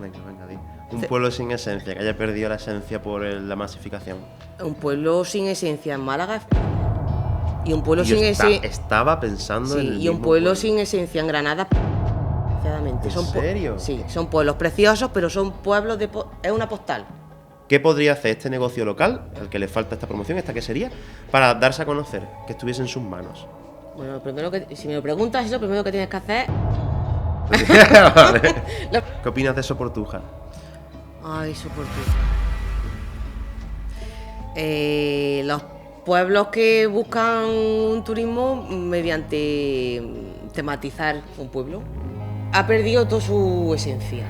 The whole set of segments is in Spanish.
Venga, venga, di. Un pueblo sin esencia, que haya perdido la esencia por la masificación. Un pueblo sin esencia en Málaga y un pueblo Y yo sin esencia. estaba pensando en Sí, el y un mismo pueblo pueblo. sin esencia en Granada. Desgraciadamente. ¿En serio? Sí, son pueblos preciosos, pero son pueblos de. Es una postal. ¿Qué podría hacer este negocio local, al que le falta esta promoción, esta que sería, para darse a conocer, que estuviese en sus manos? Bueno, lo primero que. Si me lo preguntas, lo primero que tienes que hacer. Vale. ¿Qué opinas de Soportuja? Ay, soporto. Los pueblos que buscan un turismo mediante tematizar un pueblo ha perdido toda su esencia.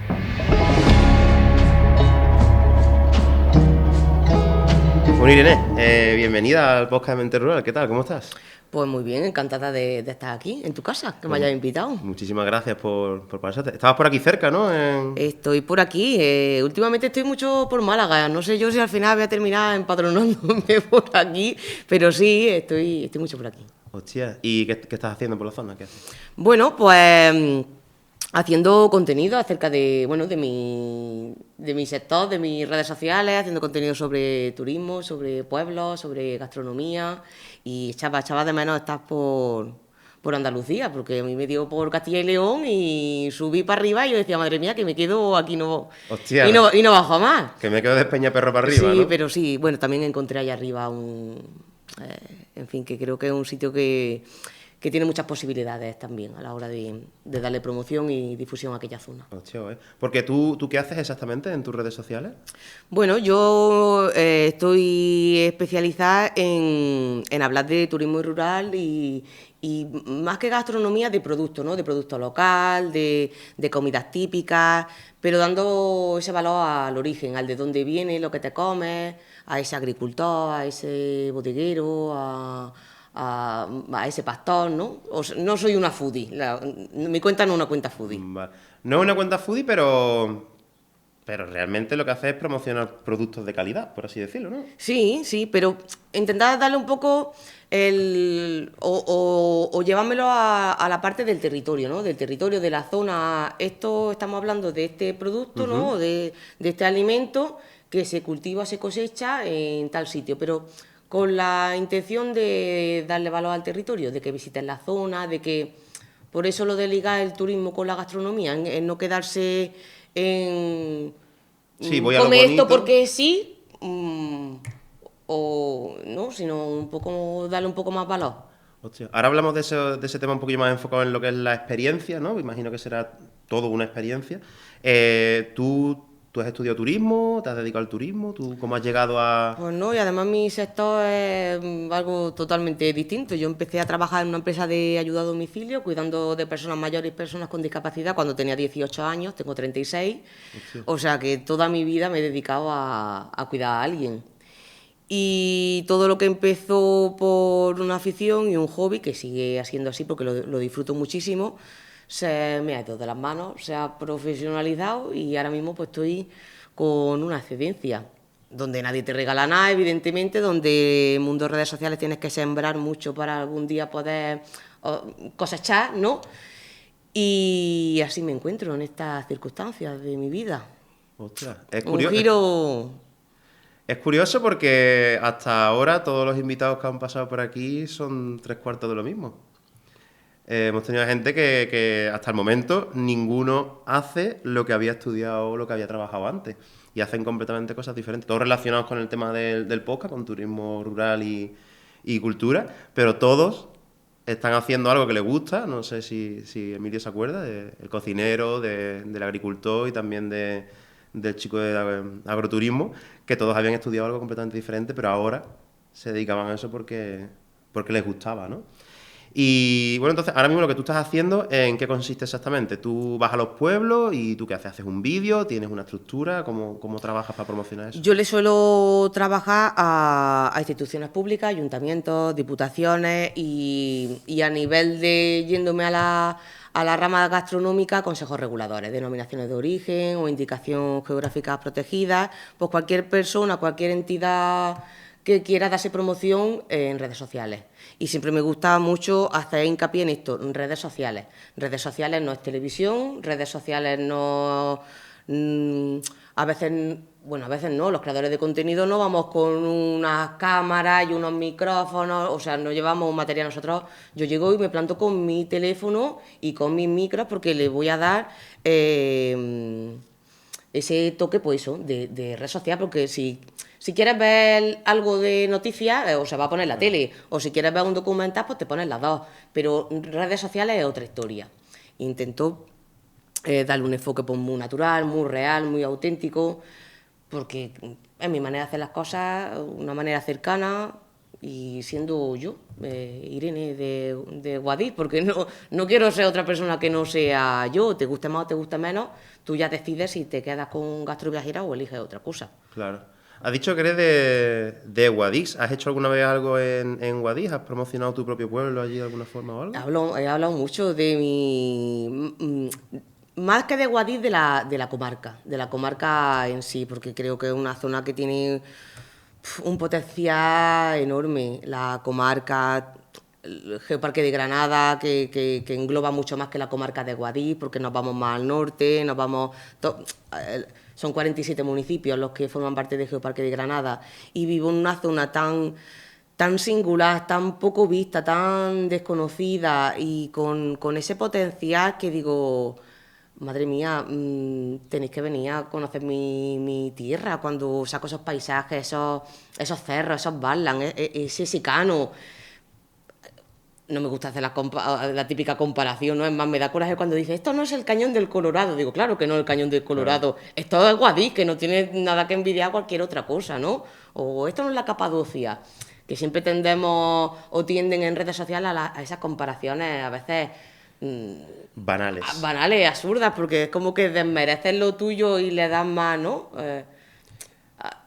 Bueno, Irene, bienvenida al podcast de Mente Rural. ¿Qué tal? ¿Cómo estás? Pues muy bien, encantada de estar aquí, en tu casa, que me Pues hayas invitado. muchísimas gracias por pasarte. Estabas por aquí cerca, ¿no? Estoy por aquí, últimamente estoy mucho por Málaga, no sé yo si al final voy a terminar empadronándome por aquí, pero sí, estoy mucho por aquí. Hostia, ¿y qué estás haciendo por la zona? ¿Qué haces? Bueno, pues haciendo contenido acerca de, bueno, de mi sector, de mis redes sociales, haciendo contenido sobre turismo, sobre pueblos, sobre gastronomía y echaba de menos estar por Andalucía, porque a mí me dio por Castilla y León y subí para arriba y yo decía, madre mía, que me quedo aquí no, Hostia, y no bajo más. que me quedo de Peñaperro para arriba, Sí, ¿no? pero sí, bueno, también encontré allá arriba en fin, que creo que es un sitio que tiene muchas posibilidades también a la hora de darle promoción y difusión a aquella zona. Hostia, porque ¿tú qué haces exactamente en tus redes sociales? Bueno, yo estoy especializada en hablar de turismo rural y más que gastronomía, de producto, ¿no? De producto local, de comidas típicas, pero dando ese valor al origen, al de dónde viene lo que te comes, a ese agricultor, a ese bodeguero, a ese pastor, ¿no? No soy una foodie, mi cuenta no es una cuenta foodie. Vale. No es una cuenta foodie, pero realmente lo que hace es promocionar productos de calidad, por así decirlo, ¿no? Sí, sí, pero intentar darle un poco o llevármelo a la parte del territorio, ¿no? Del territorio, de la zona. Esto estamos hablando de este producto, ¿no? De este alimento que se cultiva, se cosecha en tal sitio, pero con la intención de darle valor al territorio, de que visiten la zona, de que por eso lo de ligar el turismo con la gastronomía, en no quedarse en Sí, voy a lo come esto bonito. porque sí, o no, sino un poco darle un poco más valor. Hostia. Ahora hablamos de ese tema un poquillo más enfocado en lo que es la experiencia, ¿no? Me imagino que será todo una experiencia. ¿Tú has estudiado turismo? ¿Te has dedicado al turismo? ¿Tú cómo has llegado a...? Pues no, y además mi sector es algo totalmente distinto. Yo empecé a trabajar en una empresa de ayuda a domicilio, cuidando de personas mayores y personas con discapacidad cuando tenía 18 años, tengo 36. Hostia. O sea que toda mi vida me he dedicado a cuidar a alguien. Y todo lo que empezó por una afición y un hobby, que sigue siendo así porque lo disfruto muchísimo, se me ha ido de las manos, se ha profesionalizado y ahora mismo pues estoy con una excedencia, donde nadie te regala nada, evidentemente, donde en el mundo de redes sociales tienes que sembrar mucho para algún día poder cosechar, ¿no? Y así me encuentro en estas circunstancias de mi vida. Ostras, es Un curioso. giro. Es curioso porque hasta ahora todos los invitados que han pasado por aquí son tres cuartos de lo mismo. Hemos tenido gente que hasta el momento ninguno hace lo que había estudiado o lo que había trabajado antes. Y hacen completamente cosas diferentes. Todos relacionados con el tema del podcast, con turismo rural y cultura, pero todos están haciendo algo que les gusta. No sé si Emilio se acuerda, del cocinero, del agricultor y también del chico de agroturismo, que todos habían estudiado algo completamente diferente, pero ahora se dedicaban a eso porque les gustaba, ¿no? Y bueno, entonces, ahora mismo lo que tú estás haciendo, ¿en qué consiste exactamente? ¿Tú vas a los pueblos y tú qué haces? ¿Haces un vídeo? ¿Tienes una estructura? ¿Cómo trabajas para promocionar eso? Yo le suelo trabajar a instituciones públicas, ayuntamientos, diputaciones y a nivel de yéndome a la rama gastronómica, consejos reguladores, denominaciones de origen o indicación geográficas protegidas, pues cualquier persona, cualquier entidad que quiera darse promoción en redes sociales. Y siempre me gusta mucho hacer hincapié en esto, en redes sociales. Redes sociales no es televisión, redes sociales A veces, bueno, a veces no, los creadores de contenido no vamos con unas cámaras y unos micrófonos, o sea, no llevamos un material nosotros. Yo llego y me planto con mi teléfono y con mis micros porque le voy a dar ese toque, pues eso, de red social, porque si quieres ver algo de noticias, o se va a poner la tele, o si quieres ver un documental, pues te pones las dos, pero redes sociales es otra historia. Intento darle un enfoque pues, muy natural, muy real, muy auténtico, porque es mi manera de hacer las cosas, una manera cercana y siendo yo, Irene de Guadix, porque no quiero ser otra persona que no sea yo, te guste más o te guste menos, tú ya decides si te quedas con Gastroviajera o eliges otra cosa. Claro. Has dicho que eres de Guadix. ¿Has hecho alguna vez algo en Guadix? ¿Has promocionado tu propio pueblo allí de alguna forma o algo? He hablado mucho de más que de Guadix, de la comarca en sí, porque creo que es una zona que tiene un potencial enorme. La comarca, el Geoparque de Granada, que engloba mucho más que la comarca de Guadix, porque nos vamos más al norte, son 47 municipios los que forman parte del Geoparque de Granada, y vivo en una zona tan singular, tan poco vista, tan desconocida y con ese potencial que digo, madre mía, tenéis que venir a conocer mi tierra cuando saco esos paisajes, esos cerros, esos barlands, ese secano. No me gusta hacer la típica comparación, ¿no? Es más, me da coraje cuando dice, esto no es el Cañón del Colorado. Digo, claro que no es el Cañón del Colorado. Claro. Esto es Guadix, que no tiene nada que envidiar a cualquier otra cosa, ¿no? O esto no es la Capadocia, que siempre tendemos o tienden en redes sociales a esas comparaciones a veces banales, absurdas, porque es como que desmereces lo tuyo y le das más, ¿no?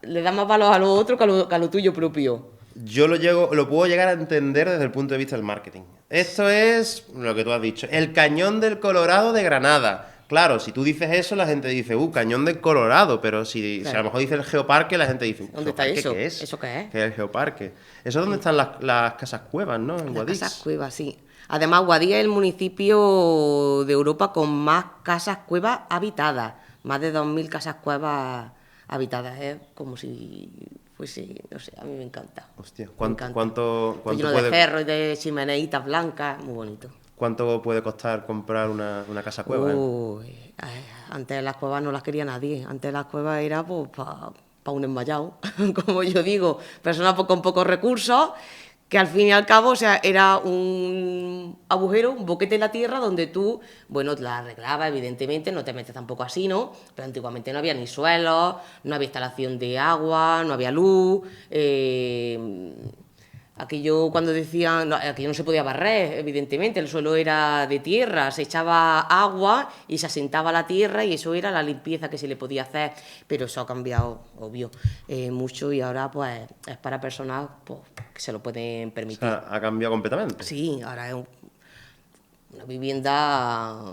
Le das más valor a lo otro que a lo tuyo propio. Yo lo puedo llegar a entender desde el punto de vista del marketing. Esto es lo que tú has dicho, el Cañón del Colorado de Granada. Claro, si tú dices eso, la gente dice, Cañón del Colorado, pero si a lo mejor dice el Geoparque, la gente dice, ¿dónde está eso? ¿Qué es? ¿Eso qué es? ¿Qué es el Geoparque? Eso es donde están las casas cuevas, ¿no? En Guadix. Las casas cuevas, sí. Además, Guadix es el municipio de Europa con más casas cuevas habitadas. Más de 2.000 casas cuevas habitadas. Es como si fuese, no sé, a mí me encanta. Hostia, ¿cuánto lleno de cerros y de chimeneitas blancas, muy bonito. ¿Cuánto puede costar comprar una casa cueva? Antes las cuevas no las quería nadie. Antes las cuevas era pues, para un enmayado, como yo digo, personas con pocos recursos, que al fin y al cabo, o sea, era un agujero, un boquete en la tierra donde tú, bueno, la arreglabas, evidentemente, no te metes tampoco así, ¿no? Pero antiguamente no había ni suelos, no había instalación de agua, no había luz. Aquello cuando decían, no, aquello no se podía barrer, evidentemente, el suelo era de tierra, se echaba agua y se asentaba la tierra y eso era la limpieza que se le podía hacer, pero eso ha cambiado, obvio, mucho y ahora pues es para personas pues, que se lo pueden permitir. O sea, ha cambiado completamente. Sí, ahora es una vivienda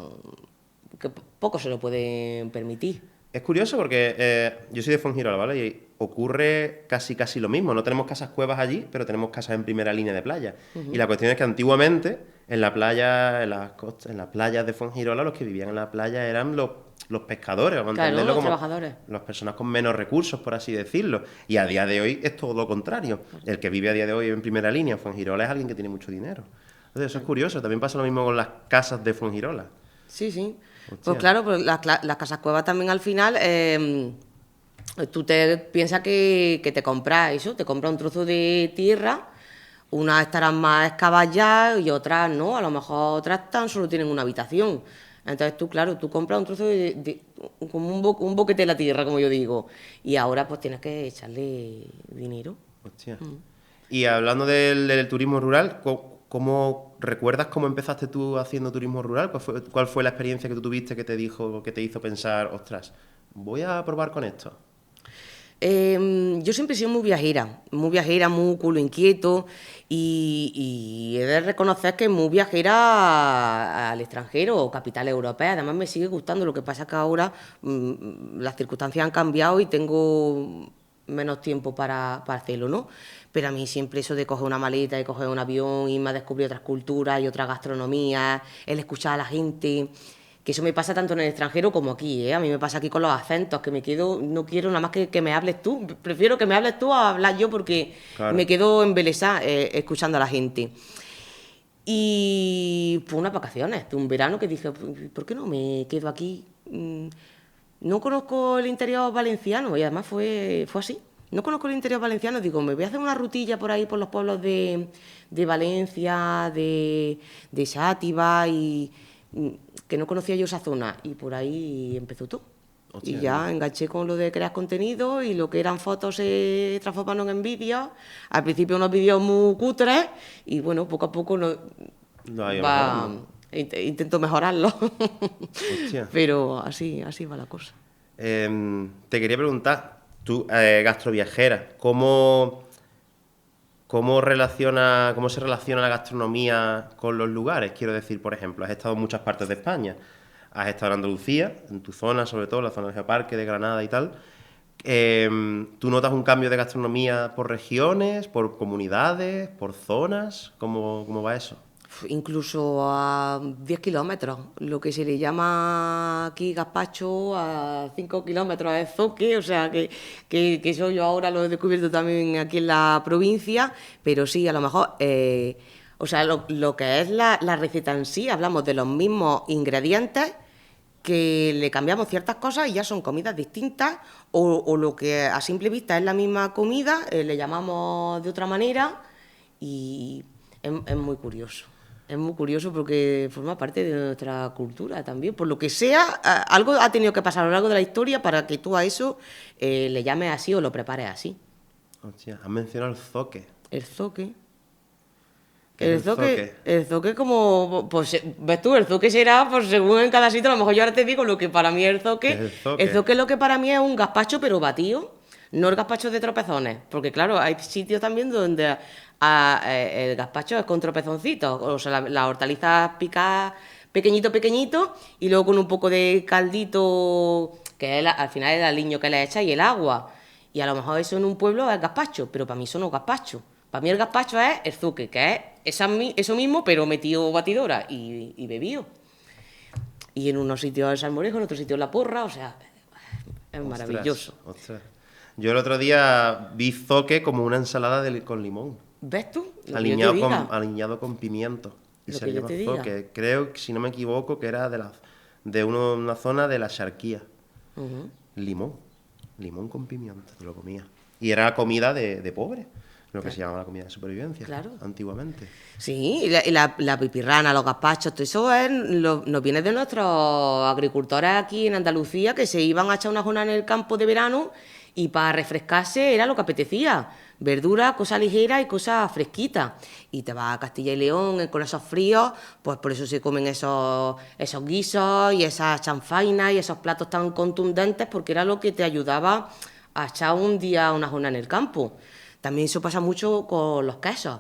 que poco se lo pueden permitir. Es curioso porque yo soy de Fuengirola, ¿vale? Y ocurre casi lo mismo. No tenemos casas cuevas allí, pero tenemos casas en primera línea de playa. Y la cuestión es que antiguamente, en la playa, en las playas de Fuengirola, los que vivían en la playa eran los pescadores, vamos a entenderlo, los trabajadores. Las personas con menos recursos, por así decirlo. Y a día de hoy es todo lo contrario. El que vive a día de hoy en primera línea en Fuengirola es alguien que tiene mucho dinero. Entonces eso es curioso. También pasa lo mismo con las casas de Fuengirola. Sí, sí. Hostia. Pues claro, pues las casas cuevas también al final, tú te piensas que te compras eso, te compras un trozo de tierra, unas estarán más excavadas y otras no, a lo mejor otras tan solo tienen una habitación. Entonces tú, claro, tú compras un trozo como un boquete de la tierra, como yo digo, y ahora pues tienes que echarle dinero. Hostia. Y hablando del turismo rural, ¿recuerdas cómo empezaste tú haciendo turismo rural? ¿Cuál fue la experiencia que tú tuviste que te hizo pensar, ostras, voy a probar con esto? Yo siempre he sido muy viajera, muy culo inquieto y he de reconocer que muy viajera al extranjero o capital europea. Además me sigue gustando, lo que pasa es que ahora las circunstancias han cambiado y tengo menos tiempo para hacerlo, ¿no? Pero a mí siempre eso de coger una maleta y coger un avión, irme a descubrir otras culturas y otras gastronomías, el escuchar a la gente, Que eso me pasa tanto en el extranjero como aquí, ¿eh? A mí me pasa aquí con los acentos, que me quedo, no quiero nada más que me hables tú. Prefiero que me hables tú a hablar yo porque Claro. me quedo embelesada escuchando a la gente. Y fue unas vacaciones, de un verano que dije, ¿por qué no me quedo aquí? No conozco el interior valenciano y además fue así. No conozco el interior valenciano, digo, me voy a hacer una rutilla por ahí, por los pueblos de Valencia, de Xàtiva y que no conocía yo esa zona. Y por ahí empezó todo. Hostia, Y ya enganché con lo de crear contenido y lo que eran fotos se transformaron en vídeos. Al principio unos vídeos muy cutres y bueno, poco a poco lo ha ido va, mejorando. intento mejorarlo. Hostia. Pero así va la cosa. Te quería preguntar, tú, gastroviajera, ¿cómo se relaciona la gastronomía con los lugares? Quiero decir, por ejemplo, has estado en muchas partes de España. Has estado en Andalucía, en tu zona, sobre todo, la zona de Geoparque, de Granada y tal. ¿Tú notas un cambio de gastronomía por regiones, por comunidades, por zonas? ¿Cómo va eso? Incluso a 10 kilómetros, lo que se le llama aquí gazpacho, a 5 kilómetros es zoque, o sea que eso yo ahora lo he descubierto también aquí en la provincia, pero sí, a lo mejor, o sea, lo que es la receta en sí, hablamos de los mismos ingredientes, que le cambiamos ciertas cosas y ya son comidas distintas, o lo que a simple vista es la misma comida, le llamamos de otra manera y es muy curioso. Es muy curioso porque forma parte de nuestra cultura también. Por lo que sea, algo ha tenido que pasar a lo largo de la historia para que tú a eso le llames así o lo prepares así. Hostia, has mencionado el zoque. El zoque. ¿Qué es el zoque? El zoque como, pues, ves tú, el zoque será, pues según en cada sitio, a lo mejor yo ahora te digo lo que para mí es el zoque. ¿Qué es el zoque? El zoque lo que para mí es un gazpacho pero batido, no el gazpacho de tropezones, porque claro, hay sitios también donde el gazpacho es con tropezoncitos, o sea, las hortalizas picadas pequeñito, pequeñito, y luego con un poco de caldito, que es al final el aliño que le echas y el agua. Y a lo mejor eso en un pueblo es gazpacho, pero para mí eso no es gazpacho. Para mí el gazpacho es el zuque, que es eso mismo, pero metido batidora y bebido. Y en unos sitios el salmorejo, en otros sitios la porra, o sea, es maravilloso. Ostras. Yo el otro día vi zoque como una ensalada con limón, ¿Ves tú? Lo que yo te diga. aliñado con pimiento. Y Lo se que yo llama te diga. zoque. Creo, si no me equivoco, que era una zona de la Xarquía. Ujú. Limón con pimiento, te lo comía. Y era comida de pobre, lo que se llamaba la comida de supervivencia, Claro. antiguamente. Sí, y la pipirrana, los gazpachos, todo eso nos viene de nuestros agricultores aquí en Andalucía que se iban a echar una jornada en el campo de verano y para refrescarse era lo que apetecía. Verdura, cosas ligeras y cosas fresquitas. Y te vas a Castilla y León con esos fríos, pues por eso se comen esos guisos y esas chanfainas y esos platos tan contundentes porque era lo que te ayudaba a echar un día una jornada en el campo. También eso pasa mucho con los quesos.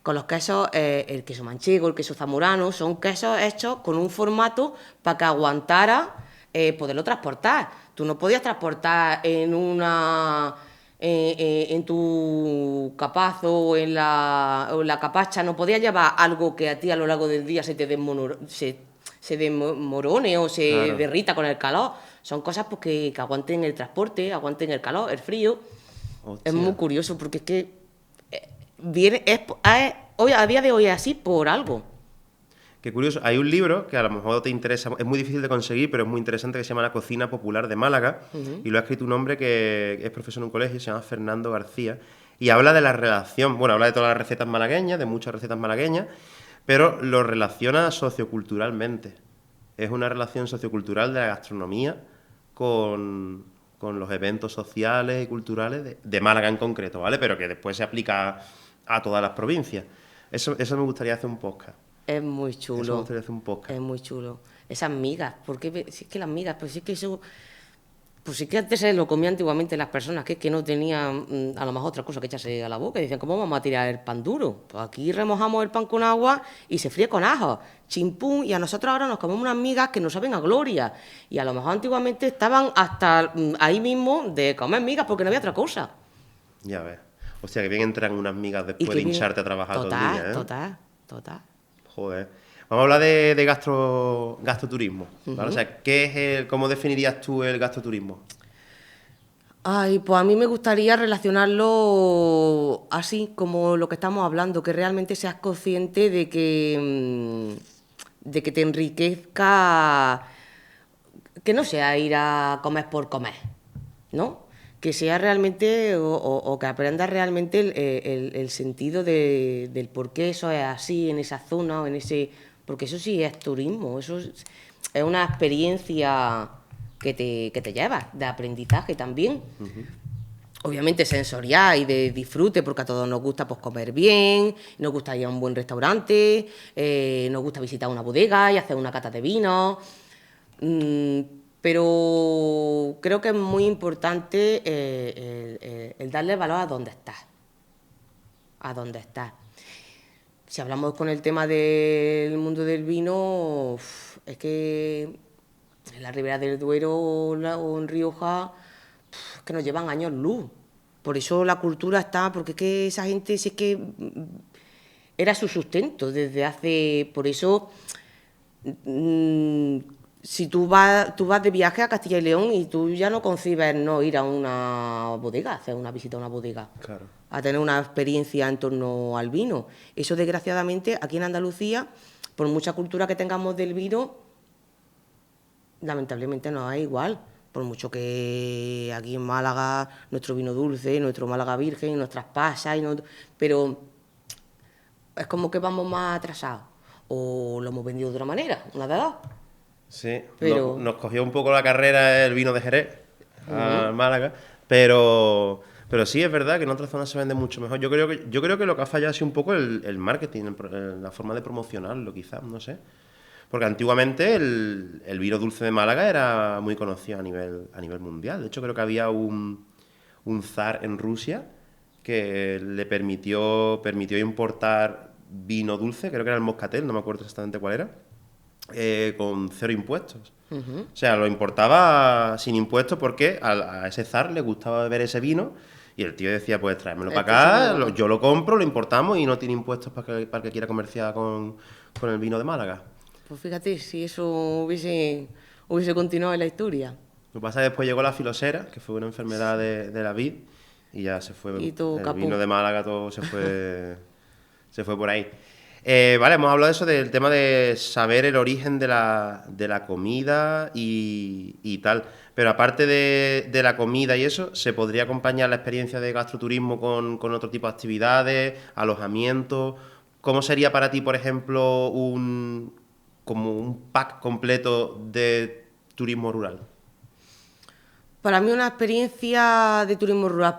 Con los quesos, el queso manchego, el queso zamorano, son quesos hechos con un formato para que aguantara poderlo transportar. Tú no podías transportar en tu capazo o en la capacha, no podías llevar algo que a ti a lo largo del día se desmorone o se Claro. derrita con el calor. Son cosas pues, que aguanten el transporte, aguanten el calor, el frío. Hostia. Es muy curioso porque es que hoy, a día de hoy es así por algo. Qué curioso. Hay un libro que a lo mejor te interesa, es muy difícil de conseguir, pero es muy interesante, que se llama La cocina popular de Málaga, y lo ha escrito un hombre que es profesor en un colegio, se llama Fernando García, y habla de la relación, bueno, habla de todas las recetas malagueñas, de muchas recetas malagueñas, pero lo relaciona socioculturalmente. Es una relación sociocultural de la gastronomía con los eventos sociales y culturales de Málaga en concreto, ¿vale? Pero que después se aplica a todas las provincias. Eso me gustaría hacer un podcast. Es muy Eso me chulo. gustaría hacer un podcast. Es muy chulo. Esas migas, porque si es que las migas, pues sí que eso. Pues sí que antes se lo comía antiguamente las personas, que es que no tenían a lo mejor otra cosa que echarse a la boca. Y dicen, ¿cómo vamos a tirar el pan duro? Pues aquí remojamos el pan con agua y se fríe con ajo, chimpún, y a nosotros ahora nos comemos unas migas que nos saben a gloria. Y a lo mejor antiguamente estaban hasta ahí mismo de comer migas porque no había otra cosa. Ya ves. O sea, que bien entran unas migas Y después que de bien- hincharte a trabajar todo el día, ¿eh? Total. Joder. Vamos a hablar de gastroturismo, ¿vale? O sea, ¿cómo definirías tú el gastroturismo? Ay, pues a mí me gustaría relacionarlo así, como lo que estamos hablando, que realmente seas consciente de que te enriquezca, que no sea ir a comer por comer, ¿no? Que sea realmente, o que aprendas realmente el sentido del por qué eso es así en esa zona o en ese... Porque eso sí es turismo, es una experiencia que te llevas, de aprendizaje también. Obviamente sensorial y de disfrute, porque a todos nos gusta pues, comer bien, nos gusta ir a un buen restaurante, nos gusta visitar una bodega y hacer una cata de vino. Mm, pero creo que es muy importante el darle valor a dónde estás. A dónde estás. Si hablamos con el tema del mundo del vino, es que en la Ribera del Duero o en Rioja, es que nos llevan años luz. Por eso la cultura está, porque es que esa gente, si es que era su sustento desde hace... Por eso, mm, si tú vas de viaje a Castilla y León y tú ya no concibes no ir a una bodega, hacer una visita a una bodega, Claro. a tener una experiencia en torno al vino. Eso, desgraciadamente, aquí en Andalucía, por mucha cultura que tengamos del vino, lamentablemente no es igual. Por mucho que aquí en Málaga, nuestro vino dulce, nuestro Málaga Virgen, nuestras pasas, pero es como que vamos más atrasados. O lo hemos vendido de otra manera, una de dos. Sí, Pero nos cogió un poco la carrera el vino de Jerez, a Málaga, pero sí es verdad que en otras zonas se vende mucho mejor. Yo creo que lo que ha fallado ha sido un poco el marketing, la forma de promocionarlo, quizás, no sé. Porque antiguamente el vino dulce de Málaga era muy conocido a nivel mundial. De hecho, creo que había un zar en Rusia que le permitió importar vino dulce, creo que era el Moscatel, no me acuerdo exactamente cuál era, con 0 impuestos. O sea, lo importaba sin impuestos porque a ese zar le gustaba beber ese vino y el tío decía, pues tráemelo para esto se acá, lo... yo lo compro, lo importamos y no tiene impuestos para que quiera comerciar con el vino de Málaga. Pues fíjate, si eso hubiese continuado en la historia. Lo que pasa es que después llegó la filosera, que fue una enfermedad de la vid, y ya se fue Y todo el capó. vino de Málaga, todo se fue por ahí. Vale, hemos hablado de eso, del tema de saber el origen de la comida y tal. Pero aparte de la comida y eso, ¿se podría acompañar la experiencia de gastroturismo con otro tipo de actividades, alojamientos? ¿Cómo sería para ti, por ejemplo, como un pack completo de turismo rural? Para mí una experiencia de turismo rural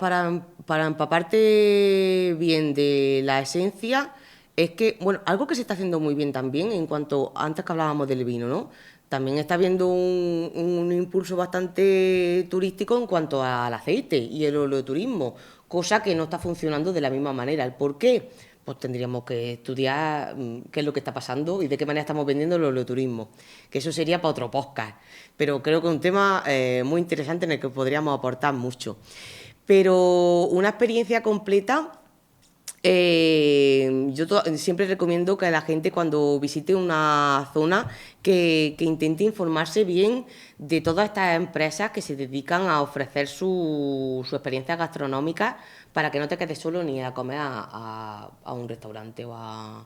para empaparte bien de la esencia es que, bueno, algo que se está haciendo muy bien también en cuanto, antes que hablábamos del vino, ¿no? También está habiendo un impulso bastante turístico en cuanto al aceite y el oleoturismo, cosa que no está funcionando de la misma manera. ¿El por qué? Pues tendríamos que estudiar qué es lo que está pasando y de qué manera estamos vendiendo el oleoturismo, que eso sería para otro podcast, pero creo que es un tema muy interesante en el que podríamos aportar mucho. Pero una experiencia completa, siempre recomiendo que la gente cuando visite una zona que intente informarse bien de todas estas empresas que se dedican a ofrecer su experiencia gastronómica para que no te quedes solo ni a comer a un restaurante o a...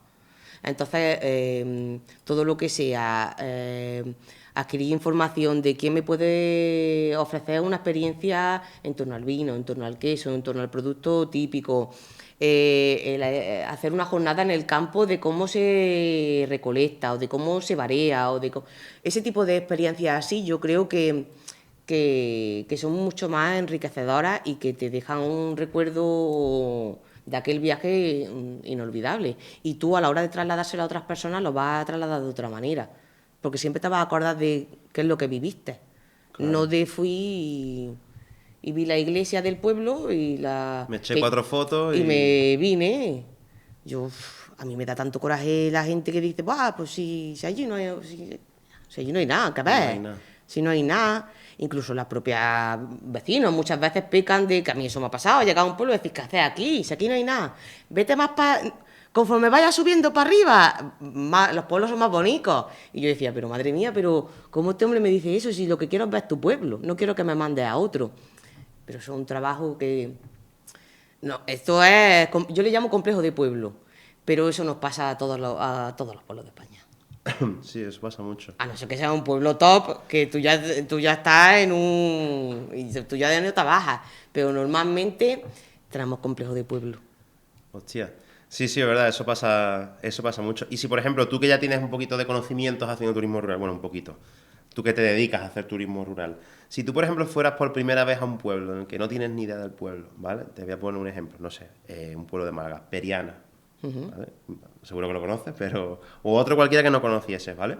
Entonces, todo lo que sea adquirir información de quién me puede ofrecer una experiencia en torno al vino, en torno al queso, en torno al producto típico, hacer una jornada en el campo de cómo se recolecta o de cómo se varea o ese tipo de experiencias así, yo creo que son mucho más enriquecedoras y que te dejan un recuerdo de aquel viaje inolvidable. Y tú, a la hora de trasladárselo a otras personas, lo vas a trasladar de otra manera, porque siempre te vas a acordar de qué es lo que viviste. Claro. No de fui y vi la iglesia del pueblo Me eché 4 fotos y y me vine. A mí me da tanto coraje la gente que dice, bah, pues si allí no hay, si allí no hay nada que no ver, hay nada. si no hay nada. Incluso las propias vecinos muchas veces pecan de que a mí eso me ha pasado, llegar a un pueblo y decir, ¿qué haces aquí? Si aquí no hay nada. Vete más para... conforme vayas subiendo para arriba, los pueblos son más bonitos. Y yo decía, pero madre mía, pero ¿cómo este hombre me dice eso si lo que quiero es ver tu pueblo? No quiero que me mandes a otro. Pero eso es un trabajo que... No, esto es... Yo le llamo complejo de pueblo, pero eso nos pasa a todos los pueblos de España. Sí, eso pasa mucho. A no ser que sea un pueblo top, que tú ya estás en un... y tú ya de no te bajas. Pero normalmente tenemos complejo de pueblo. Hostia. Sí, sí, es verdad, eso pasa mucho. Y si, por ejemplo, tú que ya tienes un poquito de conocimientos haciendo turismo rural, bueno, un poquito, tú que te dedicas a hacer turismo rural, si tú, por ejemplo, fueras por primera vez a un pueblo en el que no tienes ni idea del pueblo, ¿vale? Te voy a poner un ejemplo, no sé, un pueblo de Málaga, Periana, ¿vale? Seguro que lo conoces, pero... o otro cualquiera que no conocieses, ¿vale?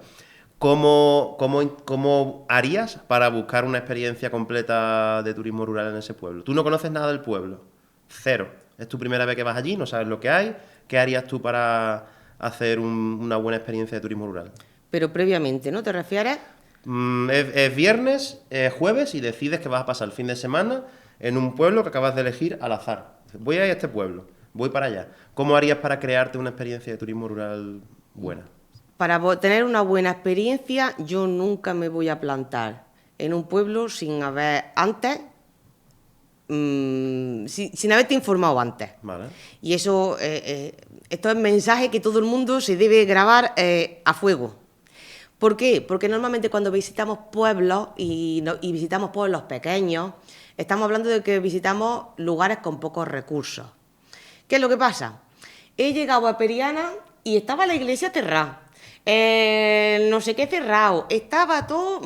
¿Cómo harías para buscar una experiencia completa de turismo rural en ese pueblo? Tú no conoces nada del pueblo, cero. Es tu primera vez que vas allí, no sabes lo que hay. ¿Qué harías tú para hacer una buena experiencia de turismo rural? Pero previamente, ¿no te refieres? Es viernes, jueves, y decides que vas a pasar el fin de semana en un pueblo que acabas de elegir al azar. Voy a ir a este pueblo, voy para allá. ¿Cómo harías para crearte una experiencia de turismo rural buena? Para tener una buena experiencia, yo nunca me voy a plantar en un pueblo sin haber antes, sin haberte informado antes. Vale. Y eso, esto es mensaje que todo el mundo se debe grabar a fuego. ¿Por qué? Porque normalmente cuando visitamos pueblos y visitamos pueblos pequeños, estamos hablando de que visitamos lugares con pocos recursos. ¿Qué es lo que pasa? He llegado a Periana y estaba la iglesia cerrada, no sé qué cerrado, estaba todo...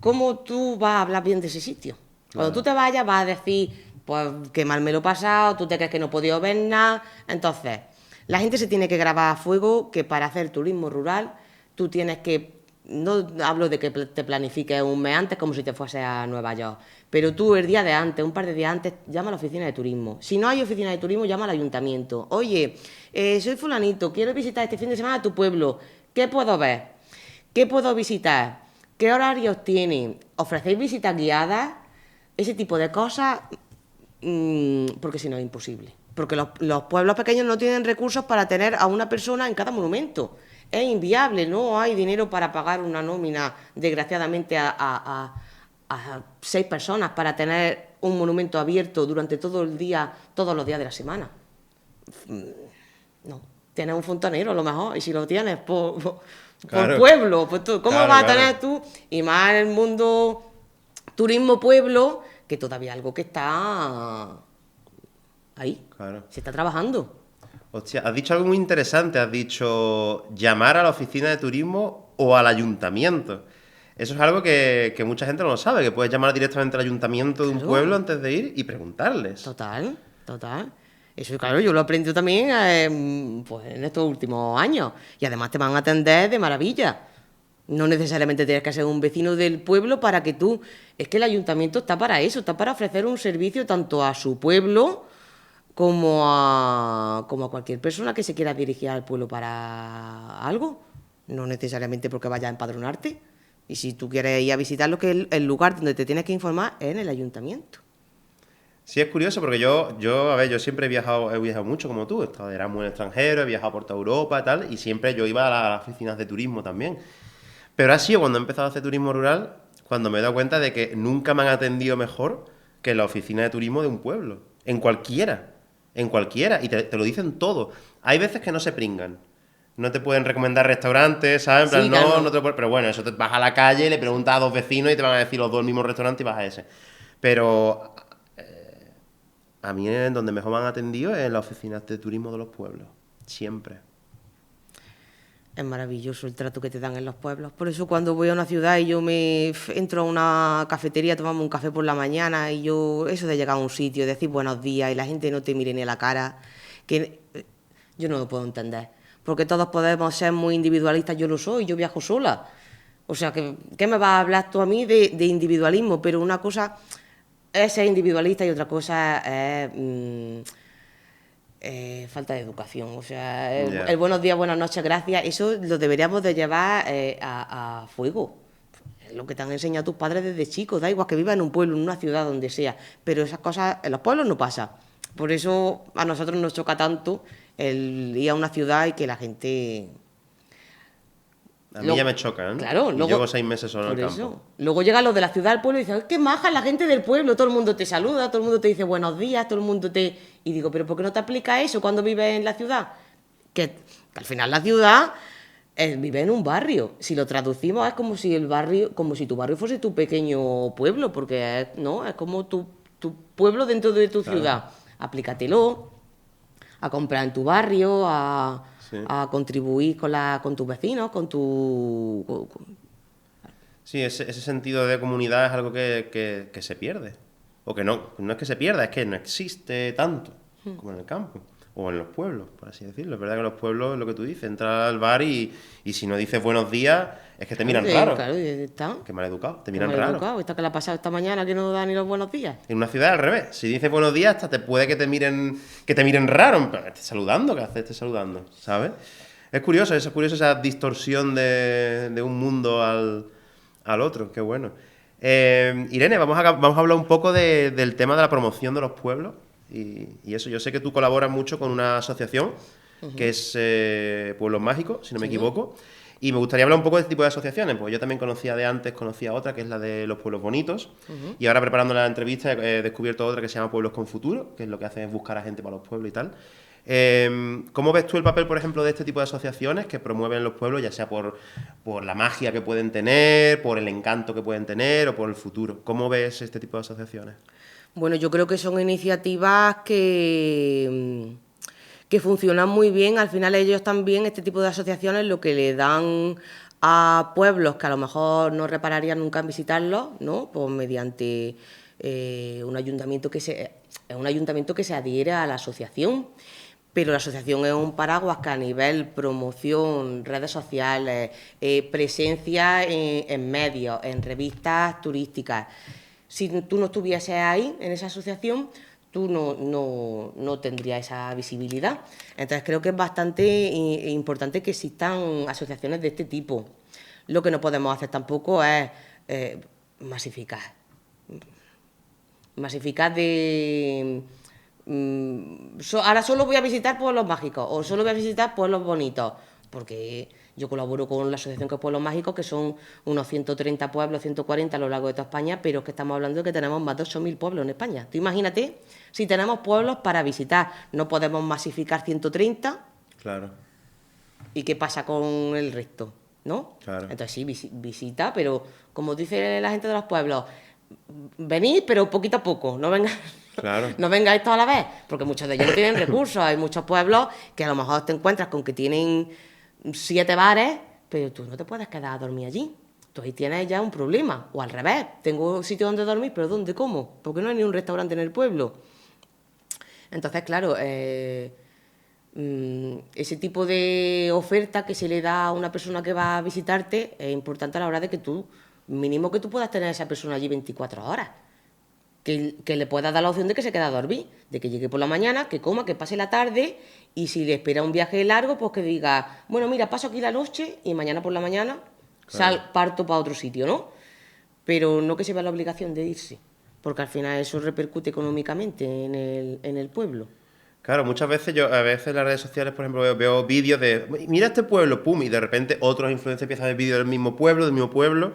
¿Cómo tú vas a hablar bien de ese sitio? Cuando tú te vayas vas a decir, pues qué mal me lo he pasado, tú te crees que no he podido ver nada. Entonces, la gente se tiene que grabar a fuego que para hacer turismo rural tú tienes que, no hablo de que te planifiques un mes antes como si te fuese a Nueva York, pero tú el día de antes, un par de días antes, llama a la oficina de turismo. Si no hay oficina de turismo, llama al ayuntamiento. Oye, soy fulanito, quiero visitar este fin de semana tu pueblo, ¿qué puedo ver? ¿Qué puedo visitar? ¿Qué horarios tienen? ¿Ofrecéis visitas guiadas? Ese tipo de cosas, porque si no es imposible. Porque los pueblos pequeños no tienen recursos para tener a una persona en cada monumento. Es inviable, no hay dinero para pagar una nómina, desgraciadamente, a 6 personas para tener un monumento abierto durante todo el día, todos los días de la semana. No, tienes un fontanero a lo mejor, y si lo tienes por pueblo, pues tú, ¿cómo vas a tener tú? Y más en el mundo turismo pueblo, que todavía algo que está ahí, se está trabajando. Hostia, has dicho algo muy interesante, has dicho llamar a la oficina de turismo o al ayuntamiento. Eso es algo que mucha gente no lo sabe, que puedes llamar directamente al ayuntamiento de un pueblo antes de ir y preguntarles. Total. Eso, claro, yo lo he aprendido también pues, en estos últimos años. Y además te van a atender de maravilla. No necesariamente tienes que ser un vecino del pueblo para que tú... Es que el ayuntamiento está para eso, está para ofrecer un servicio tanto a su pueblo como a cualquier persona que se quiera dirigir al pueblo para algo. No necesariamente porque vaya a empadronarte. Y si tú quieres ir a visitarlo, que el lugar donde te tienes que informar es en el ayuntamiento. Sí, es curioso porque yo yo siempre he viajado mucho como tú, he estado de Erasmus en el extranjero, he viajado por toda Europa y tal, y siempre yo iba a las oficinas de turismo también. Pero ha sido cuando he empezado a hacer turismo rural, cuando me he dado cuenta de que nunca me han atendido mejor que en la oficina de turismo de un pueblo. En cualquiera, y te lo dicen todo. Hay veces que no se pringan. No te pueden recomendar restaurantes, ¿sabes? En plan, Sí, no, claro. no te lo pueden... Pero bueno, eso te vas a la calle, le preguntas a 2 vecinos y te van a decir los 2 el mismo restaurante y vas a ese. Pero a mí en donde mejor me han atendido es en las oficinas de turismo de los pueblos. Siempre. Es maravilloso el trato que te dan en los pueblos. Por eso cuando voy a una ciudad y yo me entro a una cafetería a tomarme un café por la mañana y yo, eso de llegar a un sitio, decir buenos días y la gente no te mire ni a la cara, que yo no lo puedo entender. Porque todos podemos ser muy individualistas, yo lo soy, yo viajo sola. O sea, ¿qué me vas a hablar tú a mí de individualismo? Pero una cosa es ser individualista y otra cosa es... falta de educación, o sea, el buenos días, buenas noches, gracias, eso lo deberíamos de llevar a fuego. Es lo que te han enseñado tus padres desde chicos, da igual que vivas en un pueblo, en una ciudad, donde sea, pero esas cosas en los pueblos no pasan. Por eso a nosotros nos choca tanto el ir a una ciudad y que la gente... A mí ya me choca, ¿eh? Claro, Y luego, llevo 6 meses solo en por el eso. campo. Luego llegan los de la ciudad al pueblo y dicen, qué maja la gente del pueblo, todo el mundo te saluda, todo el mundo te dice buenos días, todo el mundo te... Y digo, pero ¿por qué no te aplica eso cuando vives en la ciudad? Que al final la ciudad vive en un barrio. Si lo traducimos es como si el barrio, como si tu barrio fuese tu pequeño pueblo, porque es como tu pueblo dentro de tu ciudad. Aplícatelo a comprar en tu barrio, Sí. a contribuir con tus vecinos, con tu... Sí, ese sentido de comunidad es algo que se pierde. O que no es que se pierda, es que no existe tanto como en el campo. O en los pueblos, por así decirlo. Es verdad que en los pueblos es lo que tú dices, entras al bar y si no dices buenos días, es que te miran raro. Claro, está. Qué mal educado, te Qué miran mal raro. educado. Esta que la ha pasado esta mañana que no da ni los buenos días. En una ciudad al revés. Si dices buenos días, hasta te puede que te miren raro. Pero estés saludando, ¿qué haces? Estés saludando, ¿sabes? Es curioso esa distorsión de un mundo al otro. Qué bueno. Irene, vamos a hablar un poco del tema de la promoción de los pueblos. Y eso, yo sé que tú colaboras mucho con una asociación que es Pueblos Mágicos, si no me equivoco. Y me gustaría hablar un poco de este tipo de asociaciones, porque yo también conocía otra, que es la de los pueblos bonitos. Y ahora preparando la entrevista he descubierto otra que se llama Pueblos con Futuro, que es lo que hace es buscar a gente para los pueblos y tal. ¿Cómo ves tú el papel, por ejemplo, de este tipo de asociaciones que promueven los pueblos, ya sea por la magia que pueden tener, por el encanto que pueden tener o por el futuro? ¿Cómo ves este tipo de asociaciones? Bueno, yo creo que son iniciativas que funcionan muy bien. Al final ellos también, este tipo de asociaciones, lo que le dan a pueblos que a lo mejor no repararían nunca en visitarlos, ¿no? Pues mediante un ayuntamiento que se adhiere a la asociación. Pero la asociación es un paraguas que a nivel promoción, redes sociales, presencia en medios, en revistas turísticas, si tú no estuvieses ahí, en esa asociación, tú no tendrías esa visibilidad. Entonces creo que es bastante importante que existan asociaciones de este tipo. Lo que no podemos hacer tampoco es masificar. Masificar de... ahora solo voy a visitar pueblos mágicos o solo voy a visitar pueblos bonitos, porque yo colaboro con la asociación que es Pueblos Mágicos, que son unos 130 pueblos, 140 a lo largo de toda España, pero es que estamos hablando de que tenemos más de 8.000 pueblos en España. Tú imagínate, si tenemos pueblos para visitar, no podemos masificar 130. Claro. ¿Y qué pasa con el resto? ¿No? Claro. Entonces sí, visita, pero como dice la gente de los pueblos, venid, pero poquito a poco, no vengáis. Claro. No vengáis toda la vez, porque muchos de ellos no tienen recursos. Hay muchos pueblos que a lo mejor te encuentras con que tienen 7 bares, pero tú no te puedes quedar a dormir allí. Tú ahí tienes ya un problema. O al revés, tengo sitio donde dormir, pero ¿dónde? ¿Cómo? Porque no hay ni un restaurante en el pueblo. Entonces, claro, ese tipo de oferta que se le da a una persona que va a visitarte es importante a la hora de que mínimo que tú puedas tener a esa persona allí 24 horas. Que le pueda dar la opción de que se quede a dormir, de que llegue por la mañana, que coma, que pase la tarde, y si le espera un viaje largo, pues que diga, bueno, mira, paso aquí la noche y mañana por la mañana parto para otro sitio, ¿no? Pero no que se vea la obligación de irse, porque al final eso repercute económicamente en el pueblo. Claro, muchas veces a veces en las redes sociales, por ejemplo, veo vídeos de, mira este pueblo, pum, y de repente otros influencers empiezan a ver vídeos del mismo pueblo,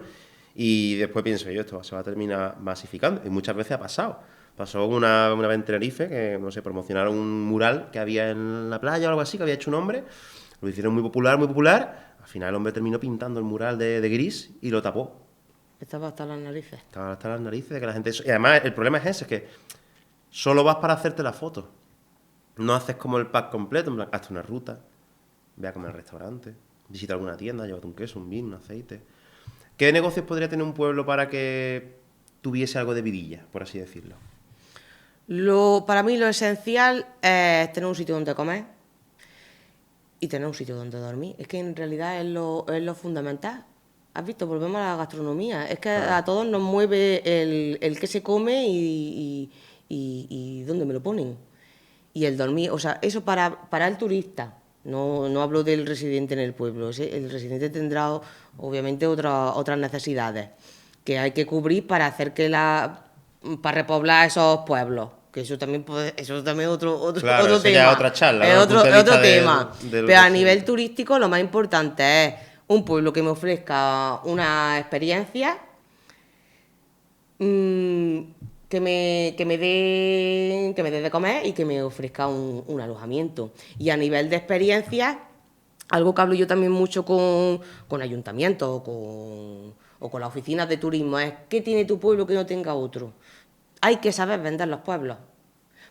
y después pienso yo, esto se va a terminar masificando. Y muchas veces ha pasado. Pasó una vez en Tenerife, que, no sé, promocionaron un mural que había en la playa o algo así, que había hecho un hombre. Lo hicieron muy popular, muy popular. Al final el hombre terminó pintando el mural de gris y lo tapó. Estaba hasta las narices. Estaba hasta las narices de que la gente... Y además el problema es ese, es que solo vas para hacerte la foto. No haces como el pack completo, en plan, hazte una ruta, ve a comer al restaurante, visita alguna tienda, llévate un queso, un vino, un aceite... ¿Qué negocios podría tener un pueblo para que tuviese algo de vidilla, por así decirlo? Para mí lo esencial es tener un sitio donde comer y tener un sitio donde dormir. Es que en realidad es lo fundamental. ¿Has visto? Volvemos a la gastronomía. Es que a todos nos mueve el qué se come y dónde me lo ponen. Y el dormir, o sea, eso para el turista. No hablo del residente en el pueblo. El residente tendrá, obviamente, otras necesidades que hay que cubrir para hacer para repoblar esos pueblos. que eso también es otro Claro, otro eso ya tema. es otra charla, Es ¿no? otro, Punto de es otro vista tema. del Pero a vecino. nivel turístico lo más importante es un pueblo que me ofrezca una experiencia, mm, que me dé de comer y que me ofrezca un alojamiento. Y a nivel de experiencias, algo que hablo yo también mucho con ayuntamientos o con las oficinas de turismo es: ¿qué tiene tu pueblo que no tenga otro? Hay que saber vender los pueblos.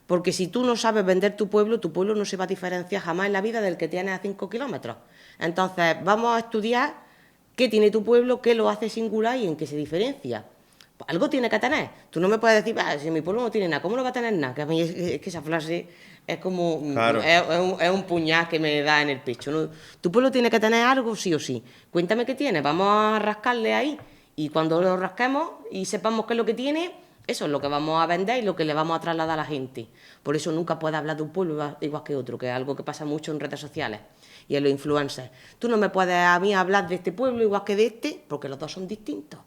Porque si tú no sabes vender tu pueblo no se va a diferenciar jamás en la vida del que tienes a 5 kilómetros. Entonces, vamos a estudiar qué tiene tu pueblo, qué lo hace singular y en qué se diferencia. Pues algo tiene que tener. Tú no me puedes decir: si mi pueblo no tiene nada, ¿cómo no va a tener nada? Que a mí es que esa frase es como Claro. es un puñal que me da en el pecho, ¿no? Tu pueblo tiene que tener algo sí o sí. Cuéntame qué tiene, vamos a rascarle ahí. Y cuando lo rasquemos y sepamos qué es lo que tiene, eso es lo que vamos a vender y lo que le vamos a trasladar a la gente. Por eso nunca puedes hablar de un pueblo igual que otro, que es algo que pasa mucho en redes sociales y en los influencers. Tú no me puedes a mí hablar de este pueblo igual que de este, porque los dos son distintos.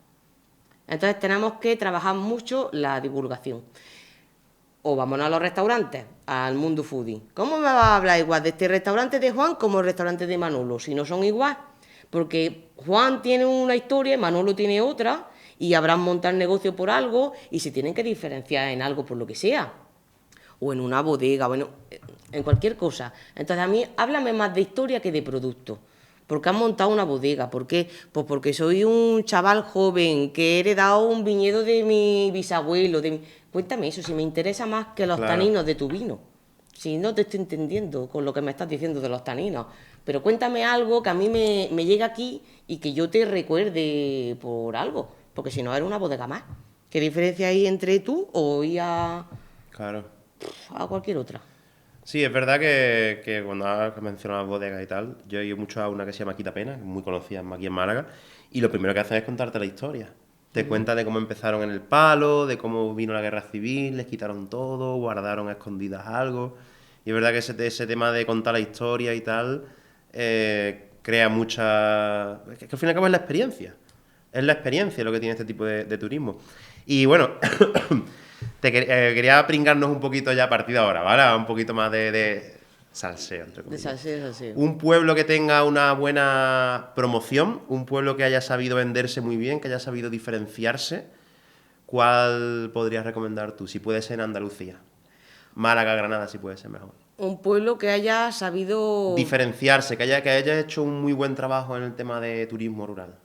Entonces tenemos que trabajar mucho la divulgación. O vámonos a los restaurantes, al mundo foodie. ¿Cómo me vas a hablar igual de este restaurante de Juan como el restaurante de Manolo, si no son igual? Porque Juan tiene una historia, Manolo tiene otra, y habrán montado negocio por algo y se tienen que diferenciar en algo por lo que sea. O en una bodega, bueno, en cualquier cosa. Entonces a mí háblame más de historia que de producto. ¿Por qué has montado una bodega? ¿Por qué? Pues porque soy un chaval joven que he heredado un viñedo de mi bisabuelo. Cuéntame eso, si me interesa más que los Claro. taninos de tu vino. Si no te estoy entendiendo con lo que me estás diciendo de los taninos. Pero cuéntame algo que a mí me llegue aquí y que yo te recuerde por algo. Porque si no, era una bodega más. ¿Qué diferencia hay entre tú o ir a Claro. cualquier otra? Sí, es verdad que cuando has mencionado las bodegas y tal, yo he ido mucho a una que se llama Quitapena, que es muy conocida aquí en Málaga, y lo primero que hacen es contarte la historia. Te cuentan de cómo empezaron en el palo, de cómo vino la guerra civil, les quitaron todo, guardaron a escondidas algo. Y es verdad que ese tema de contar la historia y tal crea mucha... que al fin y al cabo es la experiencia. Es la experiencia lo que tiene este tipo de turismo. Y bueno, quería pringarnos un poquito ya a partir de ahora, ¿vale? Un poquito más de salseo, entre De comillas. salseo, salseo. Un pueblo que tenga una buena promoción, un pueblo que haya sabido venderse muy bien, que haya sabido diferenciarse. ¿Cuál podrías recomendar tú? Si puede ser en Andalucía. Málaga, Granada, si puede ser mejor. Un pueblo que haya sabido... Diferenciarse, que haya hecho un muy buen trabajo en el tema de turismo rural.